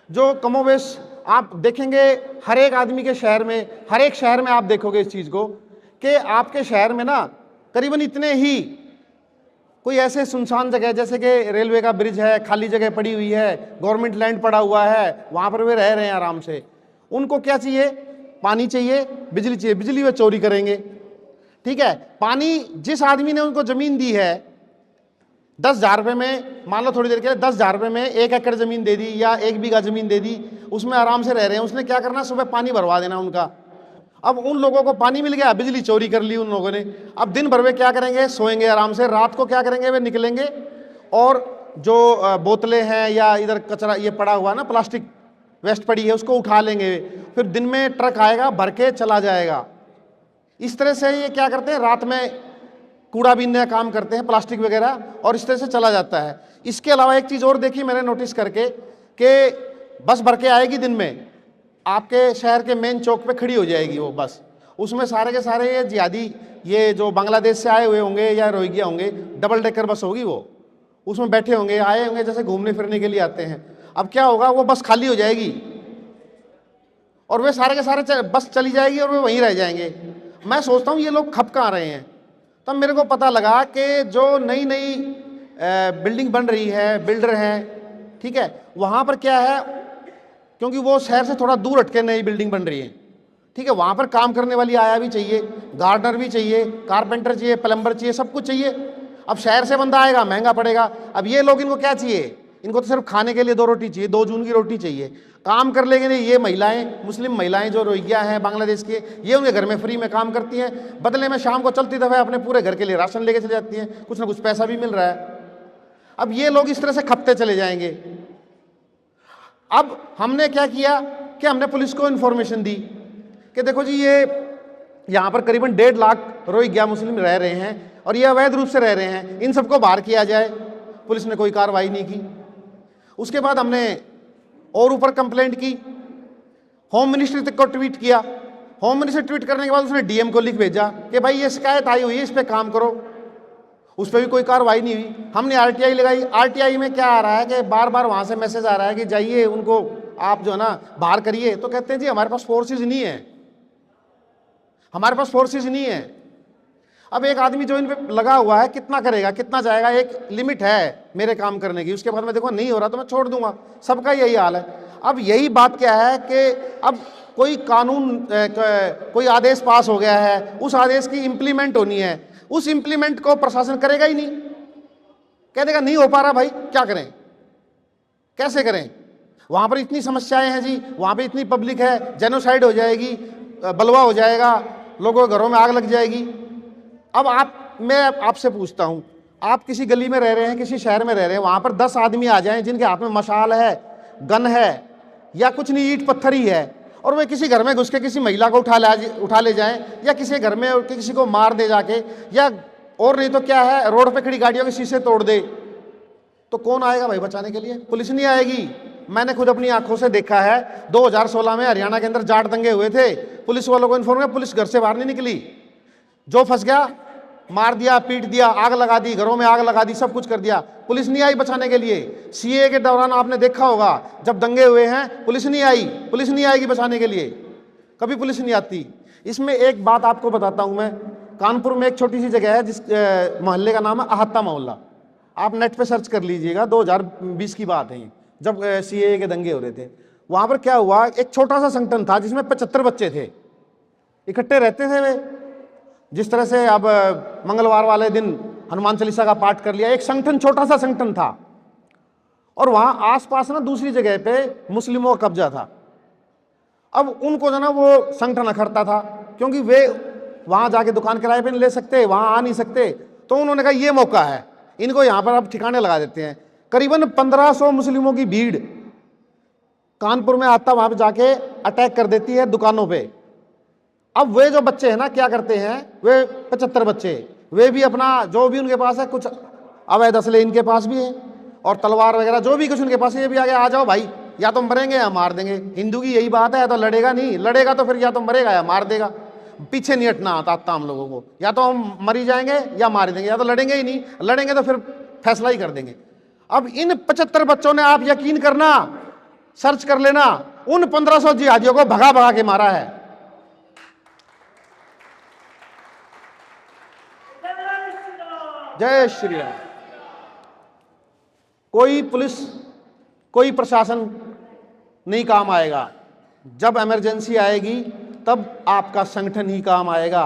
जो कमोवेश आप देखेंगे हर एक आदमी के शहर में, हर एक शहर में आप देखोगे इस चीज़ को कि आपके शहर में ना करीबन इतने ही कोई ऐसे सुनसान जगह, जैसे कि रेलवे का ब्रिज है, खाली जगह पड़ी हुई है, गवर्नमेंट लैंड पड़ा हुआ है, वहाँ पर वे रह रहे हैं आराम से। उनको क्या चाहिए? पानी चाहिए, बिजली चाहिए। बिजली वे चोरी करेंगे, ठीक है। पानी जिस आदमी ने उनको ज़मीन दी है 10,000 रुपये में, मान लो थोड़ी देर के लिए 10,000 रुपये में 1 एकड़ ज़मीन दे दी या 1 बीघा ज़मीन दे दी, उसमें आराम से रह रहे हैं। उसने क्या करना? सुबह पानी भरवा देना उनका। अब उन लोगों को पानी मिल गया, बिजली चोरी कर ली उन लोगों ने। अब दिन भर वे क्या करेंगे? सोएंगे आराम से। रात को क्या करेंगे? वे निकलेंगे और जो बोतलें हैं या इधर कचरा ये पड़ा हुआ ना प्लास्टिक, वेस्ट पड़ी है उसको उठा लेंगे, फिर दिन में ट्रक आएगा भर के चला जाएगा। इस तरह से ये क्या करते हैं, रात में कूड़ा बीनने का काम करते हैं, प्लास्टिक वगैरह, और इस तरह से चला जाता है। इसके अलावा एक चीज़ और देखी मैंने नोटिस करके कि बस भर के आएगी दिन में, आपके शहर के मेन चौक पे खड़ी हो जाएगी वो बस, उसमें सारे के सारे ये जिहादी, ये जो बांग्लादेश से आए हुए होंगे या रोहिंग्या होंगे, डबल डेकर बस होगी वो, उसमें बैठे होंगे, आए होंगे जैसे घूमने फिरने के लिए आते हैं। अब क्या होगा, वो बस खाली हो जाएगी और वे सारे के सारे बस चली जाएगी और वे वहीं रह जाएंगे। मैं सोचता हूँ ये लोग खप कहाँ रहे हैं। तब मेरे को पता लगा कि जो नई नई बिल्डिंग बन रही है, बिल्डर हैं, ठीक है, वहाँ पर क्या है, क्योंकि वो शहर से थोड़ा दूर हटके नई बिल्डिंग बन रही है, ठीक है, वहाँ पर काम करने वाली आया भी चाहिए, गार्डनर भी चाहिए, कारपेंटर चाहिए, प्लम्बर चाहिए, सब कुछ चाहिए। अब शहर से बंदा आएगा महंगा पड़ेगा। अब ये लोग, इनको क्या चाहिए, इनको तो सिर्फ खाने के लिए 2 रोटी चाहिए, 2 जून की रोटी चाहिए। काम कर लेंगे नहीं, ये महिलाएं, मुस्लिम महिलाएं जो रोहिंग्या हैं बांग्लादेश के, ये उनके घर में फ्री में काम करती हैं, बदले में शाम को चलती दफे अपने पूरे घर के लिए राशन लेके चली जाती हैं, कुछ ना कुछ पैसा भी मिल रहा है। अब ये लोग इस तरह से खपते चले जाएंगे। अब हमने क्या किया कि हमने पुलिस को इन्फॉर्मेशन दी कि देखो जी, ये यहाँ पर करीबन 1.5 लाख रोहिंग्या मुस्लिम रह रहे हैं और ये अवैध रूप से रह रहे हैं, इन सबको बाहर किया जाए। पुलिस ने कोई कार्रवाई नहीं की। उसके बाद हमने और ऊपर कंप्लेंट की, होम मिनिस्ट्री तक को ट्वीट किया। होम मिनिस्ट्री ट्वीट करने के बाद उसने डीएम को लिख भेजा कि भाई ये शिकायत आई हुई है, इस पर काम करो। उस पर भी कोई कार्रवाई नहीं हुई। हमने आरटीआई लगाई। आरटीआई में क्या आ रहा है कि बार बार वहाँ से मैसेज आ रहा है कि जाइए उनको आप जो है ना बाहर करिए, तो कहते हैं जी हमारे पास फोर्सेज नहीं है, हमारे पास फोर्सेज नहीं है। अब एक आदमी जो इन पे लगा हुआ है कितना करेगा, कितना जाएगा, एक लिमिट है मेरे काम करने की, उसके बाद में देखो नहीं हो रहा तो मैं छोड़ दूंगा। सबका यही हाल है। अब यही बात क्या है कि अब कोई कानून, कोई आदेश पास हो गया है, उस आदेश की इम्प्लीमेंट होनी है, उस इम्प्लीमेंट को प्रशासन करेगा ही नहीं, कह देगा नहीं हो पा रहा भाई, क्या करें, कैसे करें, वहाँ पर इतनी समस्याएं हैं जी, वहाँ पे इतनी पब्लिक है, जेनोसाइड हो जाएगी, बलवा हो जाएगा, लोगों के घरों में आग लग जाएगी। अब मैं आपसे पूछता हूँ, आप किसी गली में रह रहे हैं, किसी शहर में रह रहे हैं, वहाँ पर 10 आदमी आ जाएं जिनके हाथ में मशाल है, गन है, या कुछ नहीं ईंट पत्थर ही है, और वे किसी घर में घुस के किसी महिला को उठा ले जाएं, या किसी घर में किसी को मार दे जाके, या और नहीं तो क्या है रोड पे खड़ी गाड़ियों के शीशे तोड़ दे, तो कौन आएगा भाई बचाने के लिए? पुलिस नहीं आएगी। मैंने खुद अपनी आंखों से देखा है, 2016 में हरियाणा के अंदर जाट दंगे हुए थे, पुलिस वालों को इन्फॉर्म किया, पुलिस घर से बाहर नहीं निकली, जो फंस गया मार दिया, पीट दिया, आग लगा दी, घरों में आग लगा दी, सब कुछ कर दिया, पुलिस नहीं आई बचाने के लिए। सीए के दौरान आपने देखा होगा जब दंगे हुए हैं, पुलिस नहीं आई, पुलिस नहीं आएगी बचाने के लिए, कभी पुलिस नहीं आती। इसमें एक बात आपको बताता हूं मैं, कानपुर में एक छोटी सी जगह है जिस मोहल्ले का नाम है आहत्ता मोहल्ला, आप नेट पे सर्च कर लीजिएगा, 2020 की बात है जब सीए के दंगे हो रहे थे। वहां पर क्या हुआ, एक छोटा सा संगठन था जिसमें 75 बच्चे थे, इकट्ठे रहते थे वे, जिस तरह से अब मंगलवार वाले दिन हनुमान चालीसा का पाठ कर लिया, एक संगठन, छोटा सा संगठन था, और वहां आसपास ना दूसरी जगह पे मुस्लिमों का कब्जा था। अब उनको जो ना वो संगठन अखड़ता था, क्योंकि वे वहां जाके दुकान किराए पे नहीं ले सकते, वहां आ नहीं सकते, तो उन्होंने कहा ये मौका है, इनको यहां पर अब ठिकाने लगा देते हैं। करीबन 1500 मुस्लिमों की भीड़ कानपुर में आता, वहां पे जाके अटैक कर देती है दुकानों पे। अब वे जो बच्चे हैं ना क्या करते हैं, वे 75 बच्चे, वे भी अपना जो भी उनके पास है, कुछ अवैध असले इनके पास भी है और तलवार वगैरह जो भी कुछ उनके पास है, ये भी आगे आ जाओ भाई, या तो मरेंगे या मार देंगे। हिंदू की यही बात है, या तो लड़ेगा नहीं, लड़ेगा तो फिर या तो मरेगा या मार देगा, पीछे नहीं हटना आता हम लोगों को, या तो हम मरी जाएंगे या मार देंगे, या तो लड़ेंगे ही नहीं, लड़ेंगे तो फिर फैसला ही कर देंगे। अब इन 75 बच्चों ने, आप यकीन करना, सर्च कर लेना, उन 1500 जिहादियों को भगा भगा के मारा है। जय श्री राम। कोई पुलिस, कोई प्रशासन नहीं काम आएगा। जब इमरजेंसी आएगी तब आपका संगठन ही काम आएगा।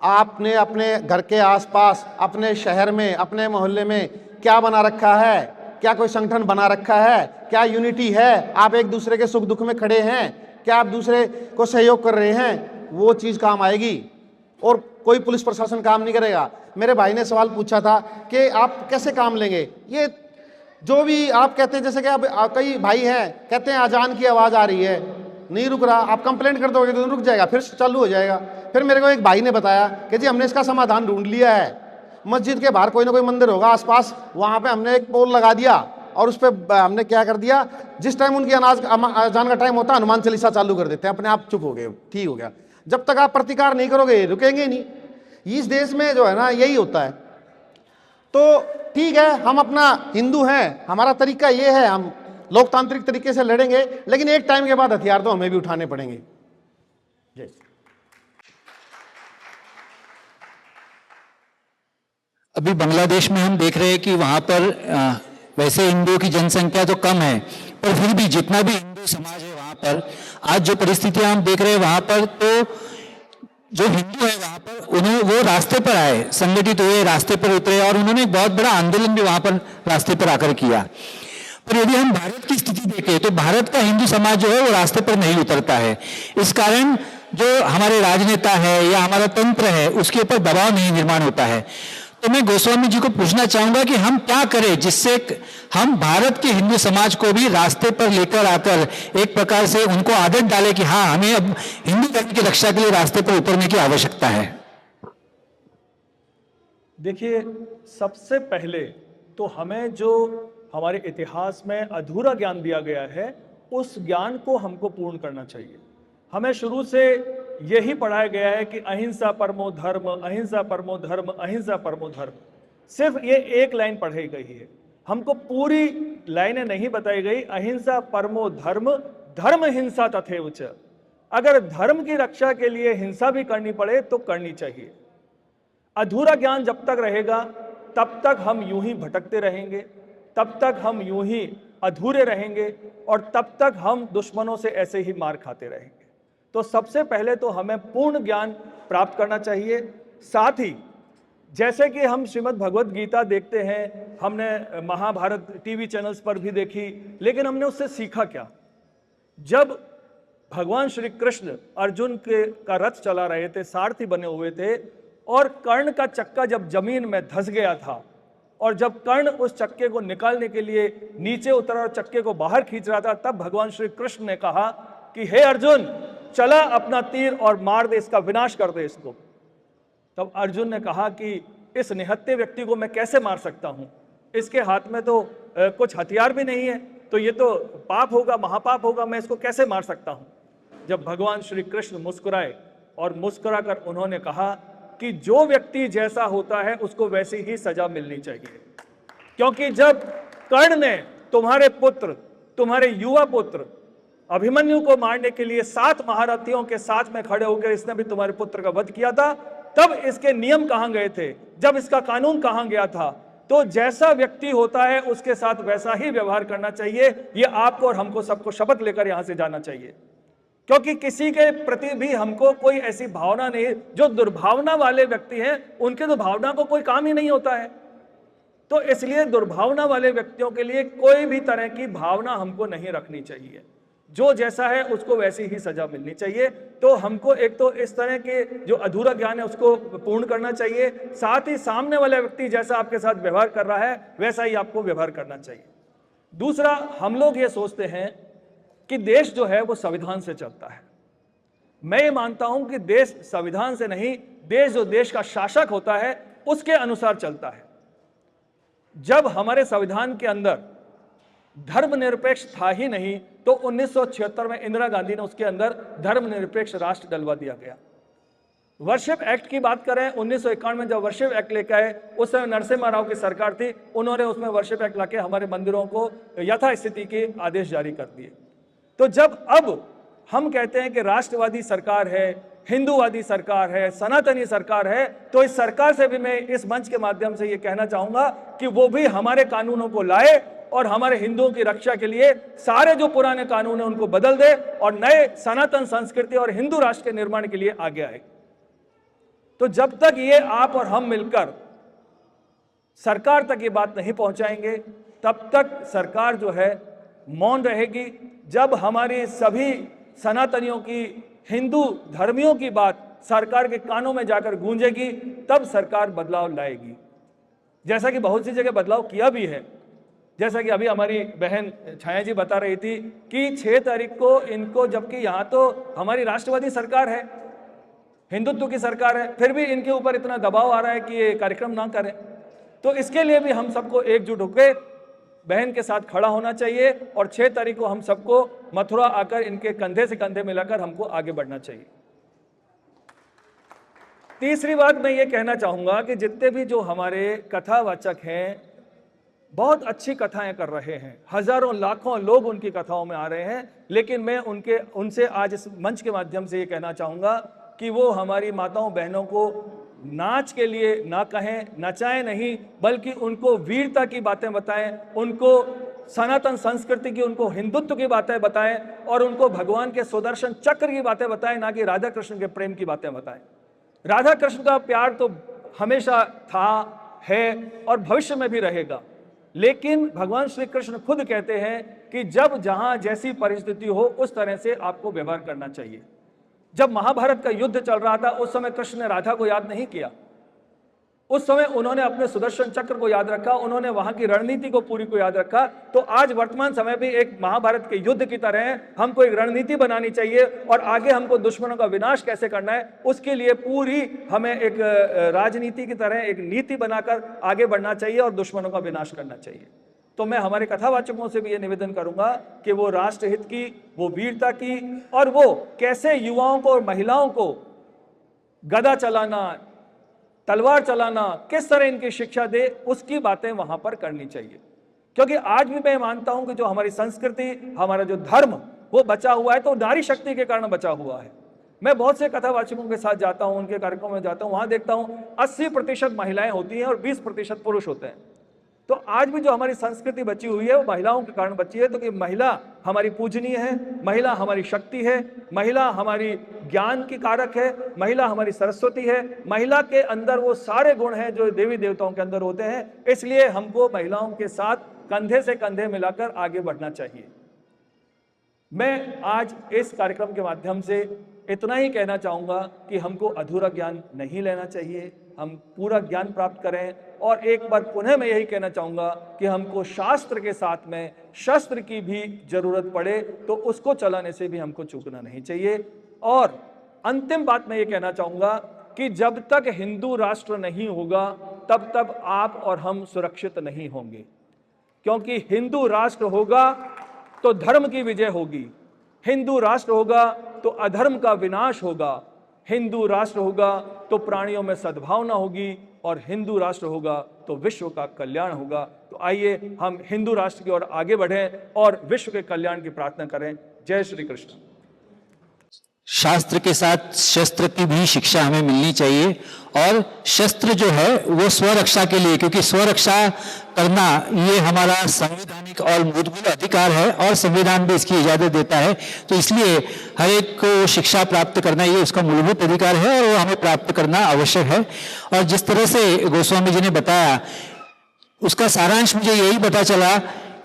आपने अपने घर के आसपास, अपने शहर में, अपने मोहल्ले में क्या बना रखा है? क्या कोई संगठन बना रखा है? क्या यूनिटी है? आप एक दूसरे के सुख दुख में खड़े हैं? क्या आप दूसरे को सहयोग कर रहे हैं? वो चीज़ काम आएगी, और कोई पुलिस प्रशासन काम नहीं करेगा। मेरे भाई ने सवाल पूछा था कि आप कैसे काम लेंगे? ये जो भी आप कहते हैं, जैसे कि अब कई भाई हैं कहते हैं अजान की आवाज़ आ रही है, नहीं रुक रहा, आप कंप्लेंट कर दोगे तो रुक जाएगा, फिर चालू हो जाएगा। फिर मेरे को एक भाई ने बताया कि जी हमने इसका समाधान ढूंढ लिया है, मस्जिद के बाहर कोई ना कोई मंदिर होगा आसपास, वहाँ पे हमने एक पोल लगा दिया और उस पर हमने क्या कर दिया, जिस टाइम उनकी अजान का टाइम होता है हनुमान चालीसा चालू कर देते हैं, अपने आप चुप हो गए, ठीक हो गया। जब तक आप प्रतिकार नहीं करोगे रुकेंगे नहीं। इस देश में जो है ना यही होता है। तो ठीक है, हम अपना हिंदू हैं, हमारा तरीका ये है, हम लोकतांत्रिक तरीके से लड़ेंगे, लेकिन एक टाइम के बाद हथियार तो हमें भी उठाने पड़ेंगे। जय। अभी बांग्लादेश में हम देख रहे हैं कि वहां पर वैसे हिंदुओं की जनसंख्या तो कम है, पर फिर भी जितना भी हिंदू समाज है वहां पर आज जो परिस्थितियां हम देख रहे हैं वहां पर, तो जो हिंदू है वहां पर वो रास्ते पर आए, संगठित हुए, रास्ते पर उतरे और उन्होंने एक बहुत बड़ा आंदोलन भी वहां पर रास्ते पर आकर किया। पर यदि हम भारत की स्थिति देखें तो भारत का हिंदू समाज जो है वो रास्ते पर नहीं उतरता है। इस कारण जो हमारे राजनेता है या हमारा तंत्र है उसके ऊपर दबाव नहीं निर्माण होता है। तो मैं गोस्वामी जी को पूछना चाहूंगा कि हम क्या करें जिससे हम भारत के हिंदू समाज को भी रास्ते पर लेकर आकर एक प्रकार से उनको आदत डालें कि हाँ, हमें अब हिंदू धर्म की रक्षा के लिए रास्ते पर उतरने की आवश्यकता है। देखिए, सबसे पहले तो हमें जो हमारे इतिहास में अधूरा ज्ञान दिया गया है उस ज्ञान को हमको पूर्ण करना चाहिए। हमें शुरू से यही पढ़ाया गया है कि अहिंसा परमो धर्म, अहिंसा परमो धर्म, अहिंसा परमो धर्म। सिर्फ ये एक लाइन पढ़ाई गई है, हमको पूरी लाइनें नहीं बताई गई। अहिंसा परमो धर्म, धर्म हिंसा तथैव च। अगर धर्म की रक्षा के लिए हिंसा भी करनी पड़े तो करनी चाहिए। अधूरा ज्ञान जब तक रहेगा तब तक हम यूं ही भटकते रहेंगे, तब तक हम यूं ही अधूरे रहेंगे और तब तक हम दुश्मनों से ऐसे ही मार खाते रहेंगे। तो सबसे पहले तो हमें पूर्ण ज्ञान प्राप्त करना चाहिए। साथ ही जैसे कि हम श्रीमद् भगवत गीता देखते हैं, हमने महाभारत टीवी चैनल्स पर भी देखी, लेकिन हमने उससे सीखा क्या? जब भगवान श्री कृष्ण अर्जुन का रथ चला रहे थे, सारथी बने हुए थे, और कर्ण का चक्का जब जमीन में धंस गया था और जब कर्ण उस चक्के को निकालने के लिए नीचे उतरा और चक्के को बाहर खींच रहा था, तब भगवान श्री कृष्ण ने कहा कि हे अर्जुन, चला अपना तीर और मार दे, इसका विनाश कर दे इसको। तब अर्जुन ने कहा कि इस निहत्थे व्यक्ति को मैं कैसे मार सकता हूं, इसके हाथ में तो कुछ हथियार भी नहीं है, तो ये तो पाप होगा, महापाप होगा, मैं इसको कैसे मार सकता हूं। जब भगवान श्री कृष्ण मुस्कुराए और मुस्कुरा कर उन्होंने कहा कि जो व्यक्ति जैसा होता है उसको वैसी ही सजा मिलनी चाहिए। क्योंकि जब कर्ण ने तुम्हारे पुत्र, तुम्हारे युवा पुत्र अभिमन्यु को मारने के लिए 7 महारथियों के साथ में खड़े होकर इसने भी तुम्हारे पुत्र का वध किया था, तब इसके नियम कहां गए थे, जब इसका कानून कहां गया था। तो जैसा व्यक्ति होता है उसके साथ वैसा ही व्यवहार करना चाहिए। ये आपको और हमको सबको शपथ लेकर यहां से जाना चाहिए, क्योंकि किसी के प्रति भी हमको कोई ऐसी भावना नहीं। जो दुर्भावना वाले व्यक्ति हैं उनके तो भावना को कोई काम ही नहीं होता है। तो इसलिए दुर्भावना वाले व्यक्तियों के लिए कोई भी तरह की भावना हमको नहीं रखनी चाहिए। जो जैसा है उसको वैसी ही सजा मिलनी चाहिए। तो हमको एक तो इस तरह के जो अधूरा ज्ञान है उसको पूर्ण करना चाहिए, साथ ही सामने वाला व्यक्ति जैसा आपके साथ व्यवहार कर रहा है वैसा ही आपको व्यवहार करना चाहिए। दूसरा, हम लोग ये सोचते हैं कि देश जो है वो संविधान से चलता है। मैं ये मानता हूं कि देश संविधान से नहीं, देश जो देश का शासक होता है उसके अनुसार चलता है। जब हमारे संविधान के अंदर धर्मनिरपेक्ष था ही नहीं, तो 1976 में इंदिरा गांधी ने उसके अंदर धर्मनिरपेक्ष राष्ट्र डलवा दिया गया। वर्शिप एक्ट की बात करें, 1951 में जब वर्शिप एक्ट लेकर आए, उस समय नरसिम्हा राव की सरकार थी, उन्होंने उसमें वर्शिप एक्ट लाके हमारे मंदिरों को यथास्थिति के आदेश जारी कर दिए। तो जब अब हम कहते हैं कि राष्ट्रवादी सरकार है, हिंदूवादी सरकार है, सनातनी सरकार है, तो इस सरकार से भी मैं इस मंच के माध्यम से ये कहना चाहूंगा कि वो भी हमारे कानूनों को लाए और हमारे हिंदुओं की रक्षा के लिए सारे जो पुराने कानून हैं उनको बदल दे और नए सनातन संस्कृति और हिंदू राष्ट्र के निर्माण के लिए आगे आए। तो जब तक ये आप और हम मिलकर सरकार तक ये बात नहीं पहुंचाएंगे, तब तक सरकार जो है मौन रहेगी। जब हमारी सभी सनातनियों की, हिंदू धर्मियों की बात सरकार के कानों में जाकर गूंजेगी, तब सरकार बदलाव लाएगी। जैसा कि बहुत सी जगह बदलाव किया भी है। जैसा कि अभी हमारी बहन छाया जी बता रही थी कि 6 तारीख को इनको, जबकि यहाँ तो हमारी राष्ट्रवादी सरकार है, हिंदुत्व की सरकार है, फिर भी इनके ऊपर इतना दबाव आ रहा है कि ये कार्यक्रम ना करें। तो इसके लिए भी हम सबको एकजुट होकर बहन के साथ खड़ा होना चाहिए और 6 तारीख को हम सबको मथुरा आकर इनके कंधे से कंधे मिलाकर हमको आगे बढ़ना चाहिए। तीसरी बात मैं ये कहना चाहूंगा कि जितने भी जो हमारे कथावाचक हैं बहुत अच्छी कथाएं कर रहे हैं, हजारों लाखों लोग उनकी कथाओं में आ रहे हैं, लेकिन मैं उनसे आज इस मंच के माध्यम से ये कहना चाहूंगा कि वो हमारी माताओं बहनों को नाच के लिए ना कहें, नचाएं नहीं, बल्कि उनको वीरता की बातें बताएं, उनको सनातन संस्कृति की, उनको हिंदुत्व की बातें बताएं और उनको भगवान के सुदर्शन चक्र की बातें बताएं, ना कि राधा कृष्ण के प्रेम की बातें बताएं। राधा कृष्ण का प्यार तो हमेशा था, है और भविष्य में भी रहेगा, लेकिन भगवान श्री कृष्ण खुद कहते हैं कि जब जहां जैसी परिस्थिति हो उस तरह से आपको व्यवहार करना चाहिए। जब महाभारत का युद्ध चल रहा था उस समय कृष्ण ने राधा को याद नहीं किया, उस समय उन्होंने अपने सुदर्शन चक्र को याद रखा, उन्होंने वहां की रणनीति को पूरी को याद रखा। तो आज वर्तमान समय भी एक महाभारत के युद्ध की तरह हमको एक रणनीति बनानी चाहिए और आगे हमको दुश्मनों का विनाश कैसे करना है उसके लिए पूरी हमें एक राजनीति की तरह एक नीति बनाकर आगे बढ़ना चाहिए और दुश्मनों का विनाश करना चाहिए। तो मैं हमारे कथावाचकों से भी ये निवेदन करूंगा कि वो राष्ट्रहित की, वो वीरता की और वो कैसे युवाओं को और महिलाओं को गदा चलाना, तलवार चलाना, किस तरह इनकी शिक्षा दे, उसकी बातें वहां पर करनी चाहिए। क्योंकि आज भी मैं मानता हूं कि जो हमारी संस्कृति, हमारा जो धर्म वो बचा हुआ है तो नारी शक्ति के कारण बचा हुआ है। मैं बहुत से कथावाचकों के साथ जाता हूं, उनके कार्यक्रम में जाता हूं, वहां देखता हूं 80% महिलाएं होती हैं और 20% पुरुष होते हैं। तो आज भी जो हमारी संस्कृति बची हुई है वो महिलाओं के कारण बची है। तो कि महिला हमारी पूजनीय है, महिला हमारी शक्ति है, महिला हमारी ज्ञान की कारक है, महिला हमारी सरस्वती है, महिला के अंदर वो सारे गुण हैं जो देवी देवताओं के अंदर होते हैं। इसलिए हमको महिलाओं के साथ कंधे से कंधे मिलाकर आगे बढ़ना चाहिए। मैं आज इस कार्यक्रम के माध्यम से इतना ही कहना चाहूंगा कि हमको अधूरा ज्ञान नहीं लेना चाहिए, हम पूरा ज्ञान प्राप्त करें। और एक बार पुनः मैं यही कहना चाहूंगा कि हमको शास्त्र के साथ में शस्त्र की भी जरूरत पड़े तो उसको चलाने से भी हमको चूकना नहीं चाहिए। और अंतिम बात मैं ये कहना चाहूंगा कि जब तक हिंदू राष्ट्र नहीं होगा तब तक आप और हम सुरक्षित नहीं होंगे, क्योंकि हिंदू राष्ट्र होगा तो धर्म की विजय होगी, हिंदू राष्ट्र होगा तो अधर्म का विनाश होगा, हिंदू राष्ट्र होगा तो प्राणियों में सद्भावना होगी और हिंदू राष्ट्र होगा तो विश्व का कल्याण होगा। तो आइए हम हिंदू राष्ट्र की ओर आगे बढ़ें और विश्व के कल्याण की प्रार्थना करें। जय श्री कृष्ण। शास्त्र के साथ शस्त्र की भी शिक्षा हमें मिलनी चाहिए और शस्त्र जो है वो स्वरक्षा के लिए, क्योंकि स्वरक्षा करना ये हमारा संवैधानिक और मूलभूत अधिकार है और संविधान भी इसकी इजाजत देता है। तो इसलिए हर एक को शिक्षा प्राप्त करना ये उसका मूलभूत अधिकार है और वो हमें प्राप्त करना आवश्यक है। और जिस तरह से गोस्वामी जी ने बताया उसका सारांश मुझे यही पता चला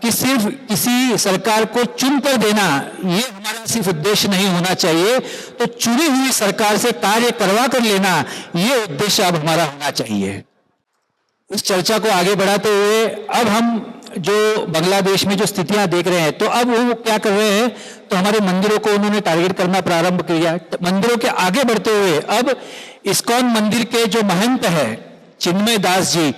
कि सिर्फ किसी सरकार को चुनकर देना ये हमारा सिर्फ उद्देश्य नहीं होना चाहिए, तो चुनी हुई सरकार से कार्य करवा कर लेना ये उद्देश्य अब हमारा होना चाहिए। इस चर्चा को आगे बढ़ाते हुए अब हम जो बांग्लादेश में जो स्थितियां देख रहे हैं तो अब वो क्या कर रहे हैं, तो हमारे मंदिरों को उन्होंने टारगेट करना प्रारंभ किया। मंदिरों के आगे बढ़ते हुए अब इस्कॉन मंदिर के जो महंत है चिन्मय दास जी,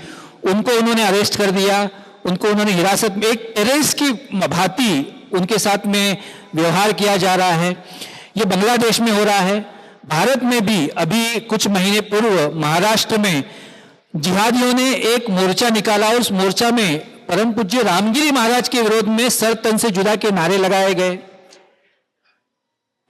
उनको उन्होंने अरेस्ट कर दिया, उनको उन्होंने हिरासत में एक टेररिस्ट की भांति उनके साथ में व्यवहार किया जा रहा है। ये बांग्लादेश में हो रहा है। भारत में भी अभी कुछ महीने पूर्व महाराष्ट्र में जिहादियों ने एक मोर्चा निकाला और उस मोर्चा में परम पूज्य रामगिरी महाराज के विरोध में सर तन से जुदा के नारे लगाए गए।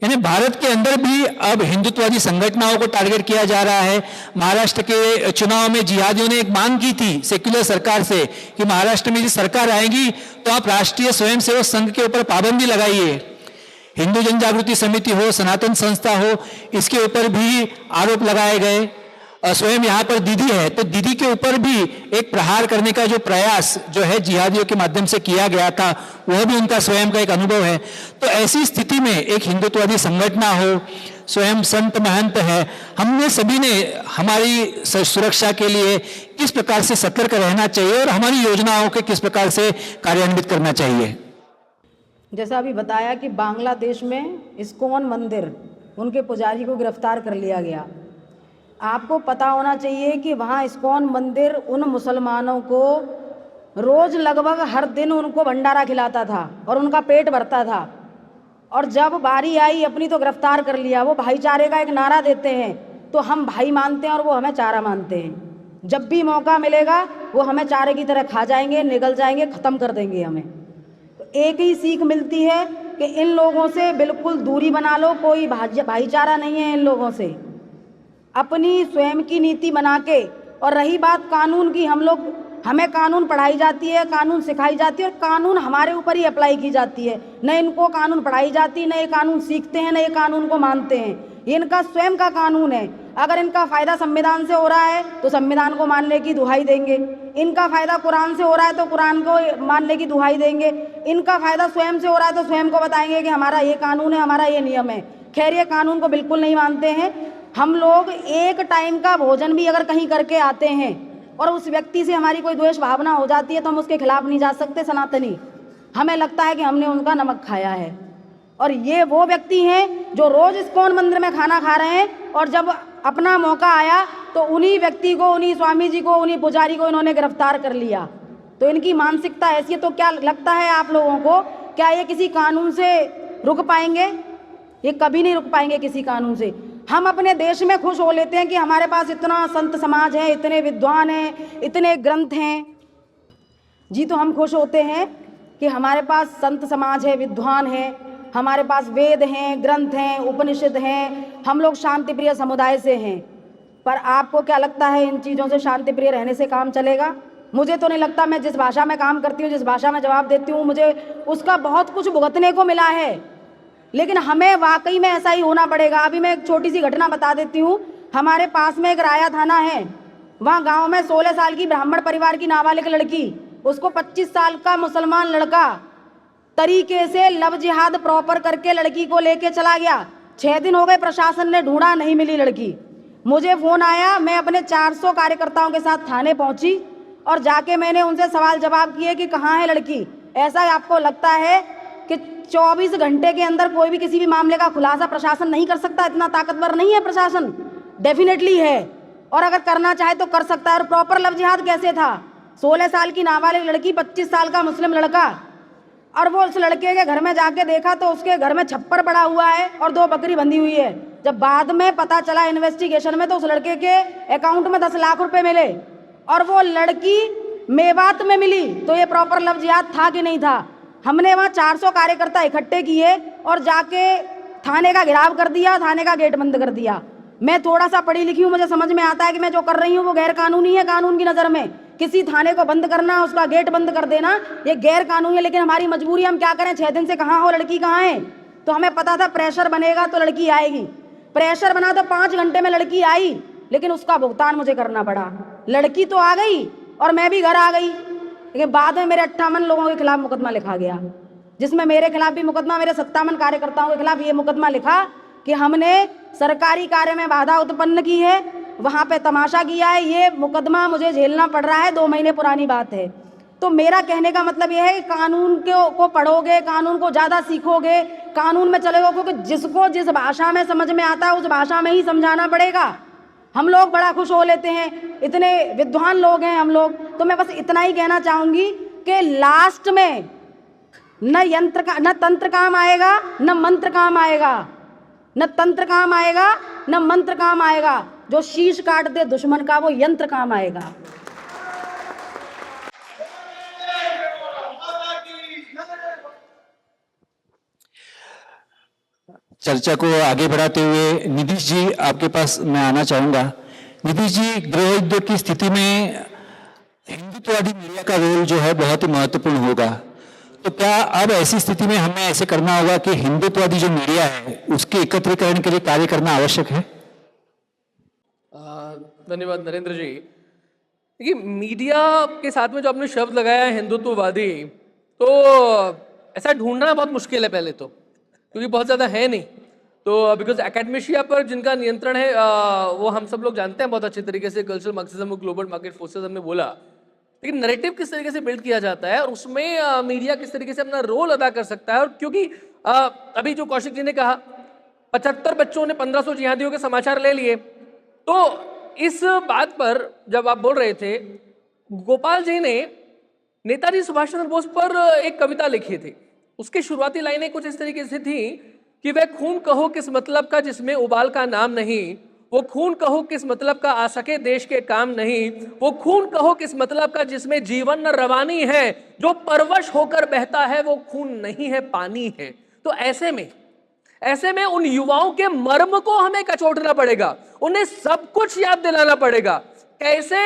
यानी भारत के अंदर भी अब हिंदुत्ववादी संगठनों को टारगेट किया जा रहा है। महाराष्ट्र के चुनाव में जिहादियों ने एक मांग की थी सेक्युलर सरकार से कि महाराष्ट्र में यदि सरकार आएगी तो आप राष्ट्रीय स्वयंसेवक संघ के ऊपर पाबंदी लगाइए। हिंदू जन जागृति समिति हो, सनातन संस्था हो, इसके ऊपर भी आरोप लगाए गए। स्वयं यहाँ पर दीदी है तो दीदी के ऊपर भी एक प्रहार करने का जो प्रयास जो है जिहादियों के माध्यम से किया गया था वह भी उनका स्वयं का एक अनुभव है। तो ऐसी स्थिति में एक हिंदुत्ववादी संगठन हो, स्वयं संत महंत हैं, हमने सभी ने हमारी सुरक्षा के लिए किस प्रकार से सतर्क रहना चाहिए और हमारी योजनाओं के किस प्रकार से कार्यान्वित करना चाहिए? जैसा अभी बताया कि बांग्लादेश में इस्कॉन मंदिर, उनके पुजारी को गिरफ्तार कर लिया गया। आपको पता होना चाहिए कि वहाँ इस्कॉन मंदिर उन मुसलमानों को रोज़ लगभग हर दिन उनको भंडारा खिलाता था और उनका पेट भरता था, और जब बारी आई अपनी तो गिरफ्तार कर लिया। वो भाईचारे का एक नारा देते हैं, तो हम भाई मानते हैं और वो हमें चारा मानते हैं। जब भी मौका मिलेगा वो हमें चारे की तरह खा जाएंगे, निगल जाएंगे, ख़त्म कर देंगे हमें। तो एक ही सीख मिलती है कि इन लोगों से बिल्कुल दूरी बना लो, कोई भाईचारा नहीं है इन लोगों से। अपनी स्वयं की नीति बना के, और रही बात कानून की, हमें कानून पढ़ाई जाती है, कानून सिखाई जाती है और कानून हमारे ऊपर ही अप्लाई की जाती है। न इनको कानून पढ़ाई जाती, न ये कानून सीखते हैं, न ये कानून को मानते हैं। ये इनका स्वयं का कानून है। अगर इनका फ़ायदा संविधान से हो रहा है तो संविधान को मानने की दुहाई देंगे, इनका फ़ायदा कुरान से हो रहा है तो कुरान को मानने की दुहाई देंगे, इनका फ़ायदा स्वयं से हो रहा है तो स्वयं को बताएंगे कि हमारा ये कानून है, हमारा ये नियम है। खैर, ये कानून को बिल्कुल नहीं मानते हैं। हम लोग एक टाइम का भोजन भी अगर कहीं करके आते हैं और उस व्यक्ति से हमारी कोई द्वेष भावना हो जाती है तो हम उसके खिलाफ नहीं जा सकते। सनातनी, हमें लगता है कि हमने उनका नमक खाया है। और ये वो व्यक्ति हैं जो रोज़ इस्कॉन मंदिर में खाना खा रहे हैं, और जब अपना मौका आया तो उन्हीं व्यक्ति को, उन्हीं स्वामी जी को, उन्हीं पुजारी को इन्होंने गिरफ्तार कर लिया। तो इनकी मानसिकता ऐसी है। तो क्या लगता है आप लोगों को, क्या ये किसी कानून से रुक पाएंगे? ये कभी नहीं रुक पाएंगे किसी कानून से। हम अपने देश में खुश हो लेते हैं कि हमारे पास इतना संत समाज है, इतने विद्वान हैं, इतने ग्रंथ हैं जी, तो हम खुश होते हैं कि हमारे पास संत समाज है, विद्वान है, हमारे पास वेद हैं, ग्रंथ हैं, उपनिषद हैं, हम लोग शांति प्रिय समुदाय से हैं। पर आपको क्या लगता है इन चीज़ों से शांति प्रिय रहने से काम चलेगा? मुझे तो नहीं लगता। मैं जिस भाषा में काम करती हूँ, जिस भाषा में जवाब देती हूँ, मुझे उसका बहुत कुछ भुगतने को मिला है, लेकिन हमें वाकई में ऐसा ही होना पड़ेगा। अभी मैं एक छोटी सी घटना बता देती हूँ। हमारे पास में एक राया थाना है, वहाँ गांव में 16 साल की ब्राह्मण परिवार की नाबालिग लड़की, उसको 25 साल का मुसलमान लड़का तरीके से लव जिहाद प्रॉपर करके लड़की को लेके चला गया। 6 दिन हो गए, प्रशासन ने ढूंढा, नहीं मिली लड़की। मुझे फ़ोन आया, मैं अपने 400 कार्यकर्ताओं के साथ थाने पहुँची और जाके मैंने उनसे सवाल जवाब किए कि कहाँ है लड़की। ऐसा आपको लगता है कि 24 घंटे के अंदर कोई भी किसी भी मामले का खुलासा प्रशासन नहीं कर सकता? इतना ताकतवर नहीं है प्रशासन? डेफिनेटली है, और अगर करना चाहे तो कर सकता है। और प्रॉपर लव जिहाद कैसे था? 16 साल की नाबालिग लड़की, 25 साल का मुस्लिम लड़का, और वो उस लड़के के घर में जाके देखा तो उसके घर में छप्पर पड़ा हुआ है और 2 बकरी बंधी हुई है। जब बाद में पता चला इन्वेस्टिगेशन में, तो उस लड़के के अकाउंट में 10 लाख रुपए मिले और वो लड़की मेवात में मिली। तो ये प्रॉपर लव जिहाद था कि नहीं था? हमने वहाँ 400 कार्यकर्ता इकट्ठे किए और जाके थाने का घेराव कर दिया, थाने का गेट बंद कर दिया। मैं थोड़ा सा पढ़ी लिखी हूँ, मुझे समझ में आता है कि मैं जो कर रही हूँ वो गैर कानूनी है कानून की नज़र में। किसी थाने को बंद करना, उसका गेट बंद कर देना, ये गैर कानूनी है। लेकिन हमारी मजबूरी, हम क्या करें? 6 दिन से कहाँ हो, लड़की कहाँ है? तो हमें पता था प्रेशर बनेगा तो लड़की आएगी। प्रेशर बना तो 5 घंटे में लड़की आई, लेकिन उसका भुगतान मुझे करना पड़ा। लड़की तो आ गई और मैं भी घर आ गई, लेकिन बाद में मेरे 58 लोगों के खिलाफ मुकदमा लिखा गया, जिसमें मेरे खिलाफ भी मुकदमा, मेरे 57 कार्यकर्ताओं के खिलाफ ये मुकदमा लिखा कि हमने सरकारी कार्य में बाधा उत्पन्न की है, वहाँ पे तमाशा किया है। ये मुकदमा मुझे झेलना पड़ रहा है, 2 महीने पुरानी बात है। तो मेरा कहने का मतलब यह है कि कानून को पढ़ोगे, कानून को ज़्यादा सीखोगे, कानून में चलेगा, क्योंकि जिसको जिस भाषा में समझ में आता है उस भाषा में ही समझाना पड़ेगा। हम लोग बड़ा खुश हो लेते हैं, इतने विद्वान लोग हैं हम लोग। तो मैं बस इतना ही कहना चाहूँगी कि लास्ट में न तंत्र काम आएगा, न मंत्र काम आएगा, न तंत्र काम आएगा, न मंत्र काम आएगा। जो शीश काट दे दुश्मन का वो यंत्र काम आएगा। चर्चा को आगे बढ़ाते हुए नीतीश जी, आपके पास मैं आना चाहूंगा। नीतीश जी, गृह युद्ध की स्थिति में हिंदुत्ववादी मीडिया का रोल जो है बहुत ही महत्वपूर्ण होगा। तो क्या अब ऐसी स्थिति में हमें ऐसे करना होगा कि हिंदुत्ववादी जो मीडिया है उसके एकत्रीकरण के लिए कार्य करना आवश्यक है? धन्यवाद नरेंद्र जी। देखिए, मीडिया के साथ में जो आपने शब्द लगाया है हिंदुत्ववादी, तो ऐसा ढूंढना बहुत मुश्किल है पहले तो, क्योंकि बहुत ज़्यादा है नहीं। तो बिकॉज एकेडमिशिया पर जिनका नियंत्रण है वो हम सब लोग जानते हैं बहुत अच्छे तरीके से, कल्चरल मार्क्सिज्म और ग्लोबल मार्केट फोर्सेस हमने बोला, लेकिन नैरेटिव किस तरीके से बिल्ड किया जाता है और उसमें मीडिया किस तरीके से अपना रोल अदा कर सकता है। और क्योंकि अभी जो कौशिक जी ने कहा 75 बच्चों ने 1500 जिहादियों के समाचार ले लिए, तो इस बात पर जब आप बोल रहे थे, गोपाल जी ने नेताजी सुभाष चंद्र बोस पर एक कविता लिखी थी। उसकी शुरुआती लाइनें कुछ इस तरीके से थी कि वह खून कहो किस मतलब का जिसमें उबाल का नाम नहीं, वो खून कहो किस मतलब का आ सके देश के काम नहीं, वो खून कहो किस मतलब का जिसमें जीवन न रवानी है, जो परवश होकर बहता है वो खून नहीं है पानी है। तो ऐसे में उन युवाओं के मर्म को हमें कचोटना पड़ेगा, उन्हें सब कुछ याद दिलाना पड़ेगा। कैसे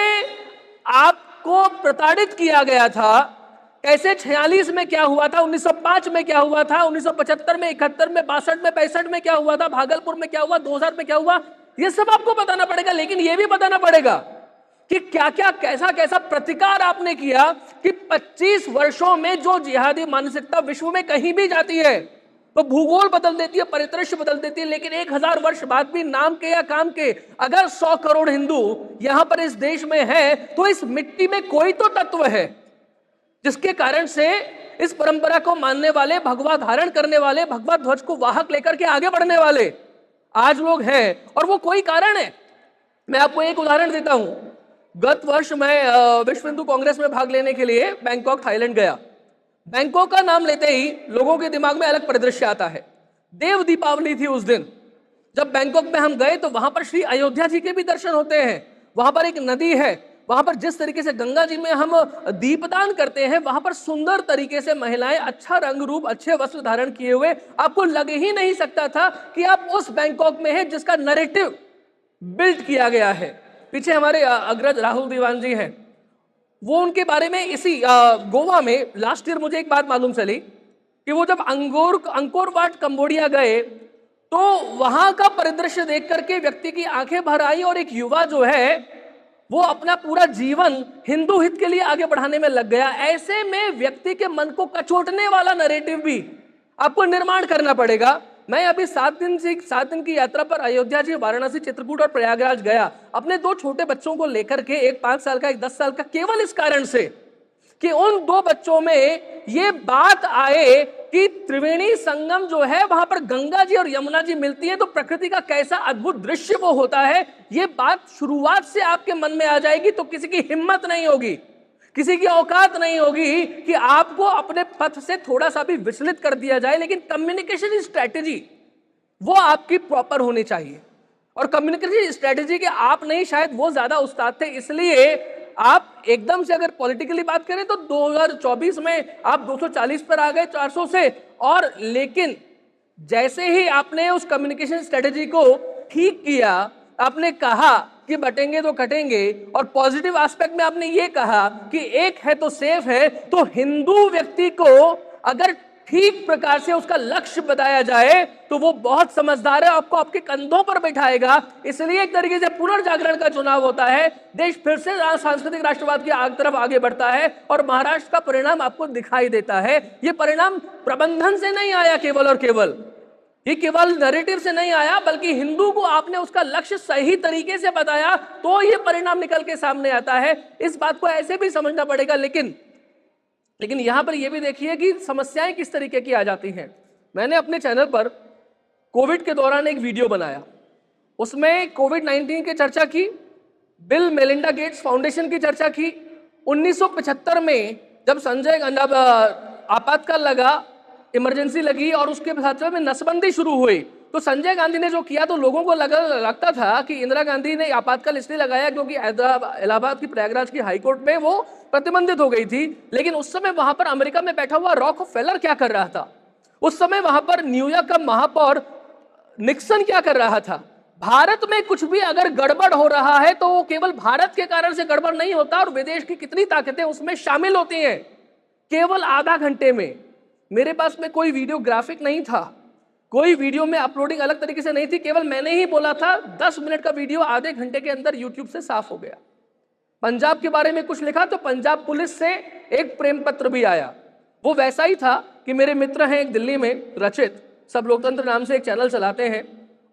आपको प्रताड़ित किया गया था, कैसे 46 में क्या हुआ था, 1905 में क्या हुआ था, 1975 में, 71 में, 62 में, 65 में क्या हुआ था, भागलपुर में क्या हुआ, 2000 में क्या हुआ, ये सब आपको बताना पड़ेगा। लेकिन ये भी बताना पड़ेगा कि क्या क्या कैसा कैसा प्रतिकार आपने किया कि 25 वर्षों में जो जिहादी मानसिकता विश्व में कहीं भी जाती है तो भूगोल बदल देती है, परिदृश्य बदल देती है, लेकिन 1000 वर्ष बाद भी नाम के या काम के अगर 100 करोड़ हिंदू यहां पर इस देश में है, तो इस मिट्टी में कोई तो तत्व है जिसके कारण से इस परंपरा को मानने वाले, भगवा धारण करने वाले, भगवा ध्वज को वाहक लेकर के आगे बढ़ने वाले आज लोग हैं, और वो कोई कारण है। मैं आपको एक उदाहरण देता हूं। गत वर्ष मैं विश्व हिंदू कांग्रेस में भाग लेने के लिए बैंकॉक, थाईलैंड गया। बैंकॉक का नाम लेते ही लोगों के दिमाग में अलग परिदृश्य आता है। देव दीपावली थी उस दिन। जब बैंकॉक में हम गए तो वहां पर श्री अयोध्या जी के भी दर्शन होते हैं। वहां पर एक नदी है, वहां पर जिस तरीके से गंगा जी में हम दीपदान करते हैं, वहां पर सुंदर तरीके से महिलाएं अच्छा रंग रूप, अच्छे वस्त्र धारण किए हुए, आपको लग ही नहीं सकता था कि आप उस बैंकॉक में हैं जिसका नैरेटिव बिल्ड किया गया है। पीछे हमारे अग्रज राहुल दीवान जी हैं, वो उनके बारे में इसी गोवा में लास्ट ईयर मुझे एक बात मालूम चली कि वो जब अंकोर वाट कंबोडिया गए तो वहां का परिदृश्य देख करके व्यक्ति की आंखें भर आई और एक युवा जो है वो अपना पूरा जीवन हिंदू हित के लिए आगे बढ़ाने में लग गया। ऐसे में व्यक्ति के मन को कचोटने वाला नैरेटिव भी आपको निर्माण करना पड़ेगा। मैं अभी 7 दिन की यात्रा पर अयोध्या जी, वाराणसी, चित्रकूट और प्रयागराज गया अपने 2 छोटे बच्चों को लेकर के, एक 5 साल का, एक 10 साल का, केवल इस कारण से कि उन 2 बच्चों में ये बात आए कि त्रिवेणी संगम जो है वहां पर गंगा जी और यमुना जी मिलती है तो प्रकृति का कैसा अद्भुत दृश्य वो होता है। ये बात शुरुआत से आपके मन में आ जाएगी तो किसी की हिम्मत नहीं होगी, किसी की औकात नहीं होगी कि आपको अपने पथ से थोड़ा सा भी विचलित कर दिया जाए। लेकिन कम्युनिकेशन स्ट्रेटेजी वो आपकी प्रॉपर होनी चाहिए, और कम्युनिकेशन स्ट्रेटेजी के आप नहीं, शायद वो ज्यादा उस्ताद थे, इसलिए आप एकदम से अगर पॉलिटिकली बात करें तो 2024 में आप 240 पर आ गए 400 से। और लेकिन जैसे ही आपने उस कम्युनिकेशन स्ट्रेटेजी को ठीक किया, आपने कहा कि बटेंगे तो कटेंगे, और पॉजिटिव एस्पेक्ट में आपने ये कहा कि एक है तो सेफ है, तो हिंदू व्यक्ति को अगर ठीक प्रकार से उसका लक्ष्य बताया जाए तो वो बहुत समझदार है, आपको आपके कंधों पर बैठाएगा। इसलिए एक तरीके से पुनर्जागरण का चुनाव होता है, देश फिर से सांस्कृतिक राष्ट्रवाद की तरफ आगे बढ़ता है और महाराष्ट्र का परिणाम आपको दिखाई देता है। ये परिणाम प्रबंधन से नहीं आया केवल और केवल, ये केवल नैरेटिव से नहीं आया, बल्कि हिंदू को आपने उसका लक्ष्य सही तरीके से बताया तो ये परिणाम निकल के सामने आता है। इस बात को ऐसे भी समझना पड़ेगा। लेकिन यहां पर यह भी देखिए कि समस्याएं किस तरीके की आ जाती हैं। मैंने अपने चैनल पर कोविड के दौरान एक वीडियो बनाया, उसमें कोविड-19 की चर्चा की, बिल मेलिंडा गेट्स फाउंडेशन की चर्चा की। 1975 में जब संजय गांधी आपातकाल लगा, इमरजेंसी लगी और उसके साथ में नसबंदी शुरू हुई, तो संजय गांधी ने जो किया तो लोगों को लगता था कि इंदिरा गांधी ने आपातकाल इसलिए लगाया क्योंकि इलाहाबाद की, प्रयागराज की हाईकोर्ट में वो प्रतिबंधित हो गई थी। लेकिन उस समय वहां पर अमेरिका में बैठा हुआ रॉकफेलर क्या कर रहा था, उस समय वहां पर न्यूयॉर्क का महापौर निक्सन क्या कर रहा था। भारत में कुछ भी अगर गड़बड़ हो रहा है तो वो केवल भारत के कारण से गड़बड़ नहीं होता, और विदेश की कितनी ताकतें उसमें शामिल होती हैं। केवल आधा घंटे में, मेरे पास में कोई वीडियो ग्राफिक नहीं था, कोई वीडियो में अपलोडिंग अलग तरीके से नहीं थी, केवल मैंने ही बोला था, 10 मिनट का वीडियो आधे घंटे के अंदर यूट्यूब से साफ हो गया। पंजाब के बारे में कुछ लिखा तो पंजाब पुलिस से एक प्रेम पत्र भी आया। वो वैसा ही था कि मेरे मित्र हैं एक दिल्ली में, रचित, सब लोकतंत्र नाम से एक चैनल चलाते हैं,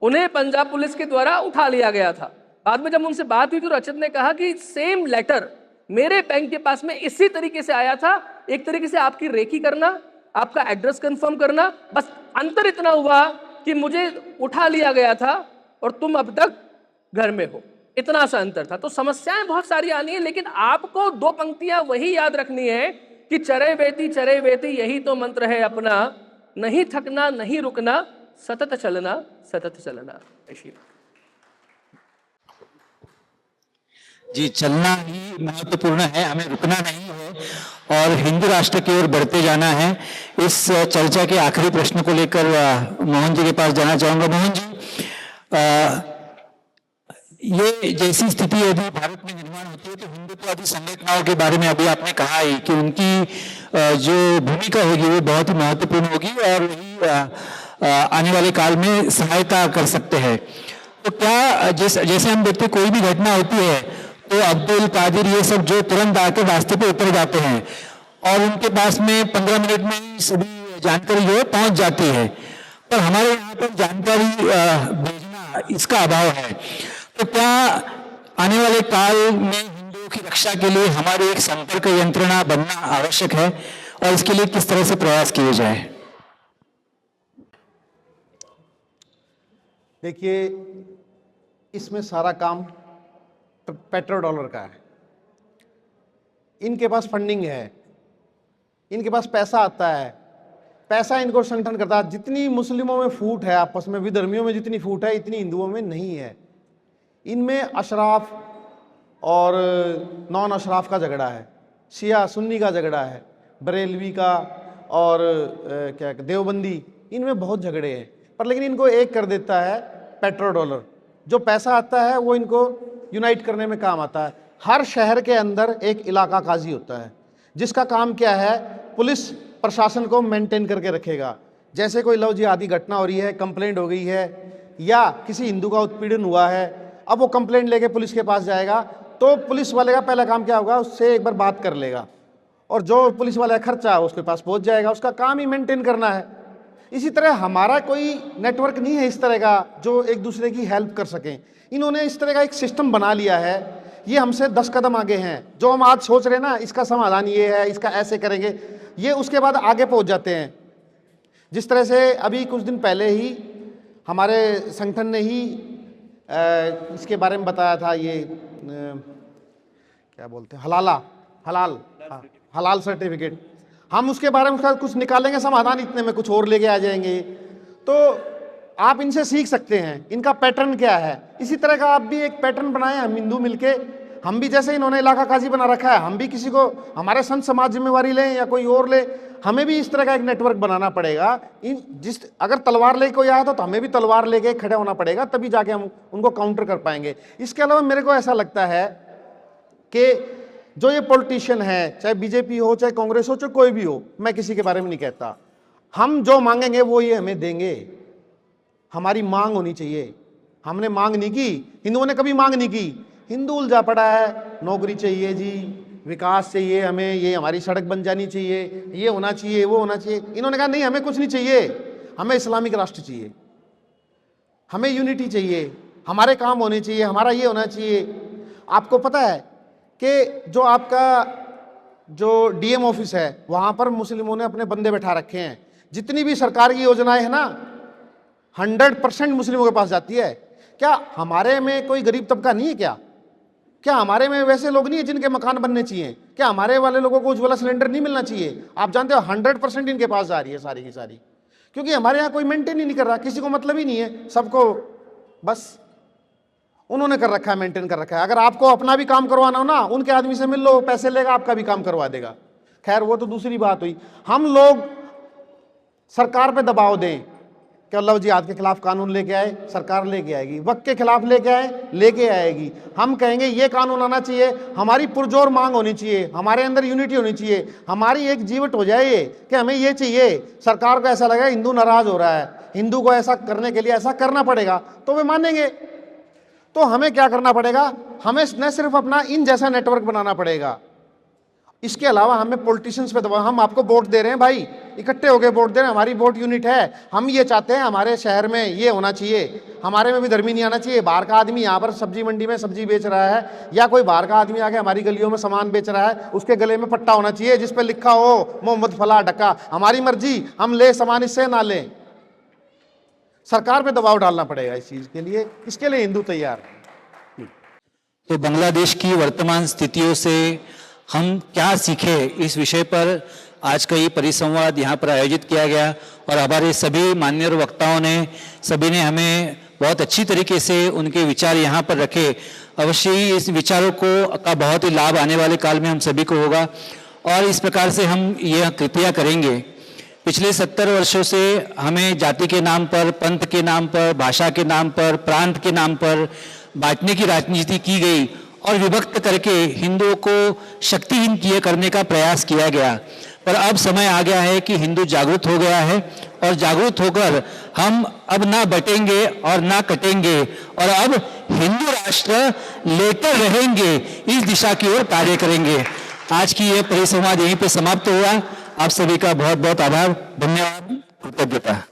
उन्हें पंजाब पुलिस के द्वारा उठा लिया गया था। बाद में जब उनसे बात हुई तो रचित ने कहा कि सेम लेटर मेरे बैंक के पास में इसी तरीके से आया था, एक तरीके से आपकी रेकी करना, आपका एड्रेस कंफर्म करना, बस अंतर इतना हुआ कि मुझे उठा लिया गया था और तुम अब तक घर में हो, इतना सा अंतर था। तो समस्याएं बहुत सारी आनी है, लेकिन आपको 2 पंक्तियां वही याद रखनी है कि चरे बेती यही तो मंत्र है अपना, नहीं थकना नहीं रुकना, सतत चलना सतत चलना। ऐसी जी, चलना ही महत्वपूर्ण है, हमें रुकना नहीं है और हिंदू राष्ट्र की ओर बढ़ते जाना है। इस चर्चा के आखिरी प्रश्न को लेकर मोहन जी के पास जाना चाहूंगा। मोहन जी, ये जैसी स्थिति यदि भारत में निर्माण होती है तो हिंदुत्ववादी संगठनों के बारे में अभी आपने कहा ही कि उनकी जो भूमिका होगी वो बहुत ही महत्वपूर्ण होगी और वही आने वाले काल में सहायता कर सकते हैं। तो क्या जैसे हम देखते कोई भी घटना होती है तो अब्दुल कादिर ये सब जो तुरंत आकर रास्ते पे उतर जाते हैं और उनके पास में 15 मिनट में ही सभी जानकारी जो है पहुंच जाती है, पर हमारे यहाँ पर जानकारी भेजना इसका अभाव है। तो क्या आने वाले काल में हिंदुओं की रक्षा के लिए हमारी एक संपर्क यंत्रणा बनना आवश्यक है और इसके लिए किस तरह से प्रयास किए जाए? देखिए, इसमें सारा काम पेट्रो डॉलर का है। इनके पास फंडिंग है, इनके पास पैसा आता है, पैसा इनको संगठन करता है। जितनी मुस्लिमों में फूट है आपस में, विधर्मियों में जितनी फूट है इतनी हिंदुओं में नहीं है। इनमें अशराफ और नॉन अशराफ का झगड़ा है, शिया सुन्नी का झगड़ा है, बरेलवी का और क्या देवबंदी, इनमें बहुत झगड़े हैं। पर लेकिन इनको एक कर देता है पेट्रो डॉलर। जो पैसा आता है वो इनको यूनाइट करने में काम आता है। हर शहर के अंदर एक इलाका काजी होता है जिसका काम क्या है, पुलिस प्रशासन को मेंटेन करके रखेगा। जैसे कोई लव जिहादी घटना हो रही है, कंप्लेंट हो गई है या किसी हिंदू का उत्पीड़न हुआ है, अब वो कंप्लेंट लेके पुलिस के पास जाएगा तो पुलिस वाले का पहला काम क्या होगा, उससे एक बार बात कर लेगा और जो पुलिस वाला खर्चा है उसके पास पहुंच जाएगा। उसका काम ही मेंटेन करना है। इसी तरह हमारा कोई नेटवर्क नहीं है इस तरह का जो एक दूसरे की हेल्प कर सकें। इन्होंने इस तरह का एक सिस्टम बना लिया है, ये हमसे 10 कदम आगे हैं। जो हम आज सोच रहे हैं ना, इसका समाधान ये है, इसका ऐसे करेंगे, ये उसके बाद आगे पहुंच जाते हैं। जिस तरह से अभी कुछ दिन पहले ही हमारे संगठन ने ही इसके बारे में बताया था, ये क्या बोलते हैं, हलाल सर्टिफिकेट। हम उसके बारे में कुछ निकालेंगे समाधान, इतने में कुछ और लेके आ जाएंगे। तो आप इनसे सीख सकते हैं, इनका पैटर्न क्या है। इसी तरह का आप भी एक पैटर्न बनाएं, हम हिंदू मिलके, हम भी जैसे इन्होंने इलाका काजी बना रखा है, हम भी किसी को, हमारे संत समाज जिम्मेवारी लें या कोई और ले, हमें भी इस तरह का एक नेटवर्क बनाना पड़ेगा। अगर तलवार लेके कोई आया तो हमें भी तलवार लेके खड़े होना पड़ेगा, तभी जाके हम उनको काउंटर कर पाएंगे। इसके अलावा मेरे को ऐसा लगता है कि जो ये पॉलिटिशियन है, चाहे बीजेपी हो, चाहे कांग्रेस हो, चाहे कोई भी हो, मैं किसी के बारे में नहीं कहता, हम जो मांगेंगे वो ये हमें देंगे। हमारी मांग होनी चाहिए। हमने मांग नहीं की, हिंदुओं ने कभी मांग नहीं की। हिंदू उलझा पड़ा है, नौकरी चाहिए जी, विकास चाहिए हमें, ये हमारी सड़क बन जानी चाहिए, ये होना चाहिए, वो होना चाहिए। इन्होंने कहा नहीं, हमें कुछ नहीं चाहिए, हमें इस्लामिक राष्ट्र चाहिए, हमें यूनिटी चाहिए, हमारे काम होने चाहिए, हमारा ये होना चाहिए। आपको पता है कि जो आपका जो डीएम ऑफिस है वहाँ पर मुस्लिमों ने अपने बंदे बैठा रखे हैं। जितनी भी सरकार की योजनाएं है ना, 100% मुस्लिमों के पास जाती है। क्या हमारे में कोई गरीब तबका नहीं है क्या हमारे में वैसे लोग नहीं है जिनके मकान बनने चाहिए? क्या हमारे वाले लोगों को उज्ज्वला सिलेंडर नहीं मिलना चाहिए? आप जानते हो 100% इनके पास जा रही है सारी की सारी, क्योंकि हमारे यहाँ कोई मेंटेन ही नहीं कर रहा, किसी को मतलब ही नहीं है, सबको बस उन्होंने कर रखा है, मेंटेन कर रखा है। अगर आपको अपना भी काम करवाना हो ना, उनके आदमी से मिल लो, पैसे लेगा, आपका भी काम करवा देगा। खैर वो तो दूसरी बात हुई। हम लोग सरकार पे दबाव दें कि लव जिहाद के खिलाफ कानून लेके आए, सरकार लेके आएगी। वक्त के खिलाफ लेके आए, लेके आएगी। हम कहेंगे ये कानून आना चाहिए, हमारी पुरजोर मांग होनी चाहिए, हमारे अंदर यूनिटी होनी चाहिए, हमारी एक जीवट हो जाए ये कि हमें ये चाहिए। सरकार को ऐसा लगा हिंदू नाराज हो रहा है, हिंदू को ऐसा करने के लिए ऐसा करना पड़ेगा, तो वे मानेंगे। तो हमें क्या करना पड़ेगा? हमें न सिर्फ अपना इन जैसा नेटवर्क बनाना पड़ेगा, इसके अलावा हमें पॉलिटिशियंस पे दबाव। हम आपको वोट दे रहे हैं भाई, इकट्ठे होकर वोट दे रहे हैं। हमारी वोट यूनिट है, हम ये चाहते हैं हमारे शहर में ये होना चाहिए, हमारे में भी धर्मी नहीं आना चाहिए। बाहर का आदमी यहाँ पर सब्जी मंडी में सब्जी बेच रहा है या कोई बाहर का आदमी आके हमारी गलियों में सामान बेच रहा है, उसके गले में पट्टा होना चाहिए जिस पे लिखा हो मोहम्मद फला ढक्का। हमारी मर्जी, हम ले सामान इससे ना लें। सरकार पे दबाव डालना पड़ेगा इस चीज के लिए, इसके लिए हिंदू तैयार है। तो बांग्लादेश की वर्तमान स्थितियों से हम क्या सीखे, इस विषय पर आज का ये परिसंवाद यहाँ पर आयोजित किया गया और हमारे सभी मान्यवर वक्ताओं ने, सभी ने हमें बहुत अच्छी तरीके से उनके विचार यहाँ पर रखे। अवश्य ही इस विचारों का बहुत ही लाभ आने वाले काल में हम सभी को होगा और इस प्रकार से हम यह कृतियाँ करेंगे। पिछले 70 वर्षों से हमें जाति के नाम पर, पंथ के नाम पर, भाषा के नाम पर, प्रांत के नाम पर बांटने की राजनीति की गई और विभक्त करके हिंदुओं को शक्तिहीन करने का प्रयास किया गया। पर अब समय आ गया है कि हिंदू जागरूक हो गया है और जागरूक होकर हम अब ना बटेंगे और ना कटेंगे और अब हिंदू राष्ट्र लेकर रहेंगे, इस दिशा की ओर कार्य करेंगे। आज की यह परिसंवाद यहीं पे समाप्त हुआ। आप सभी का बहुत बहुत आभार, धन्यवाद, कृतज्ञता।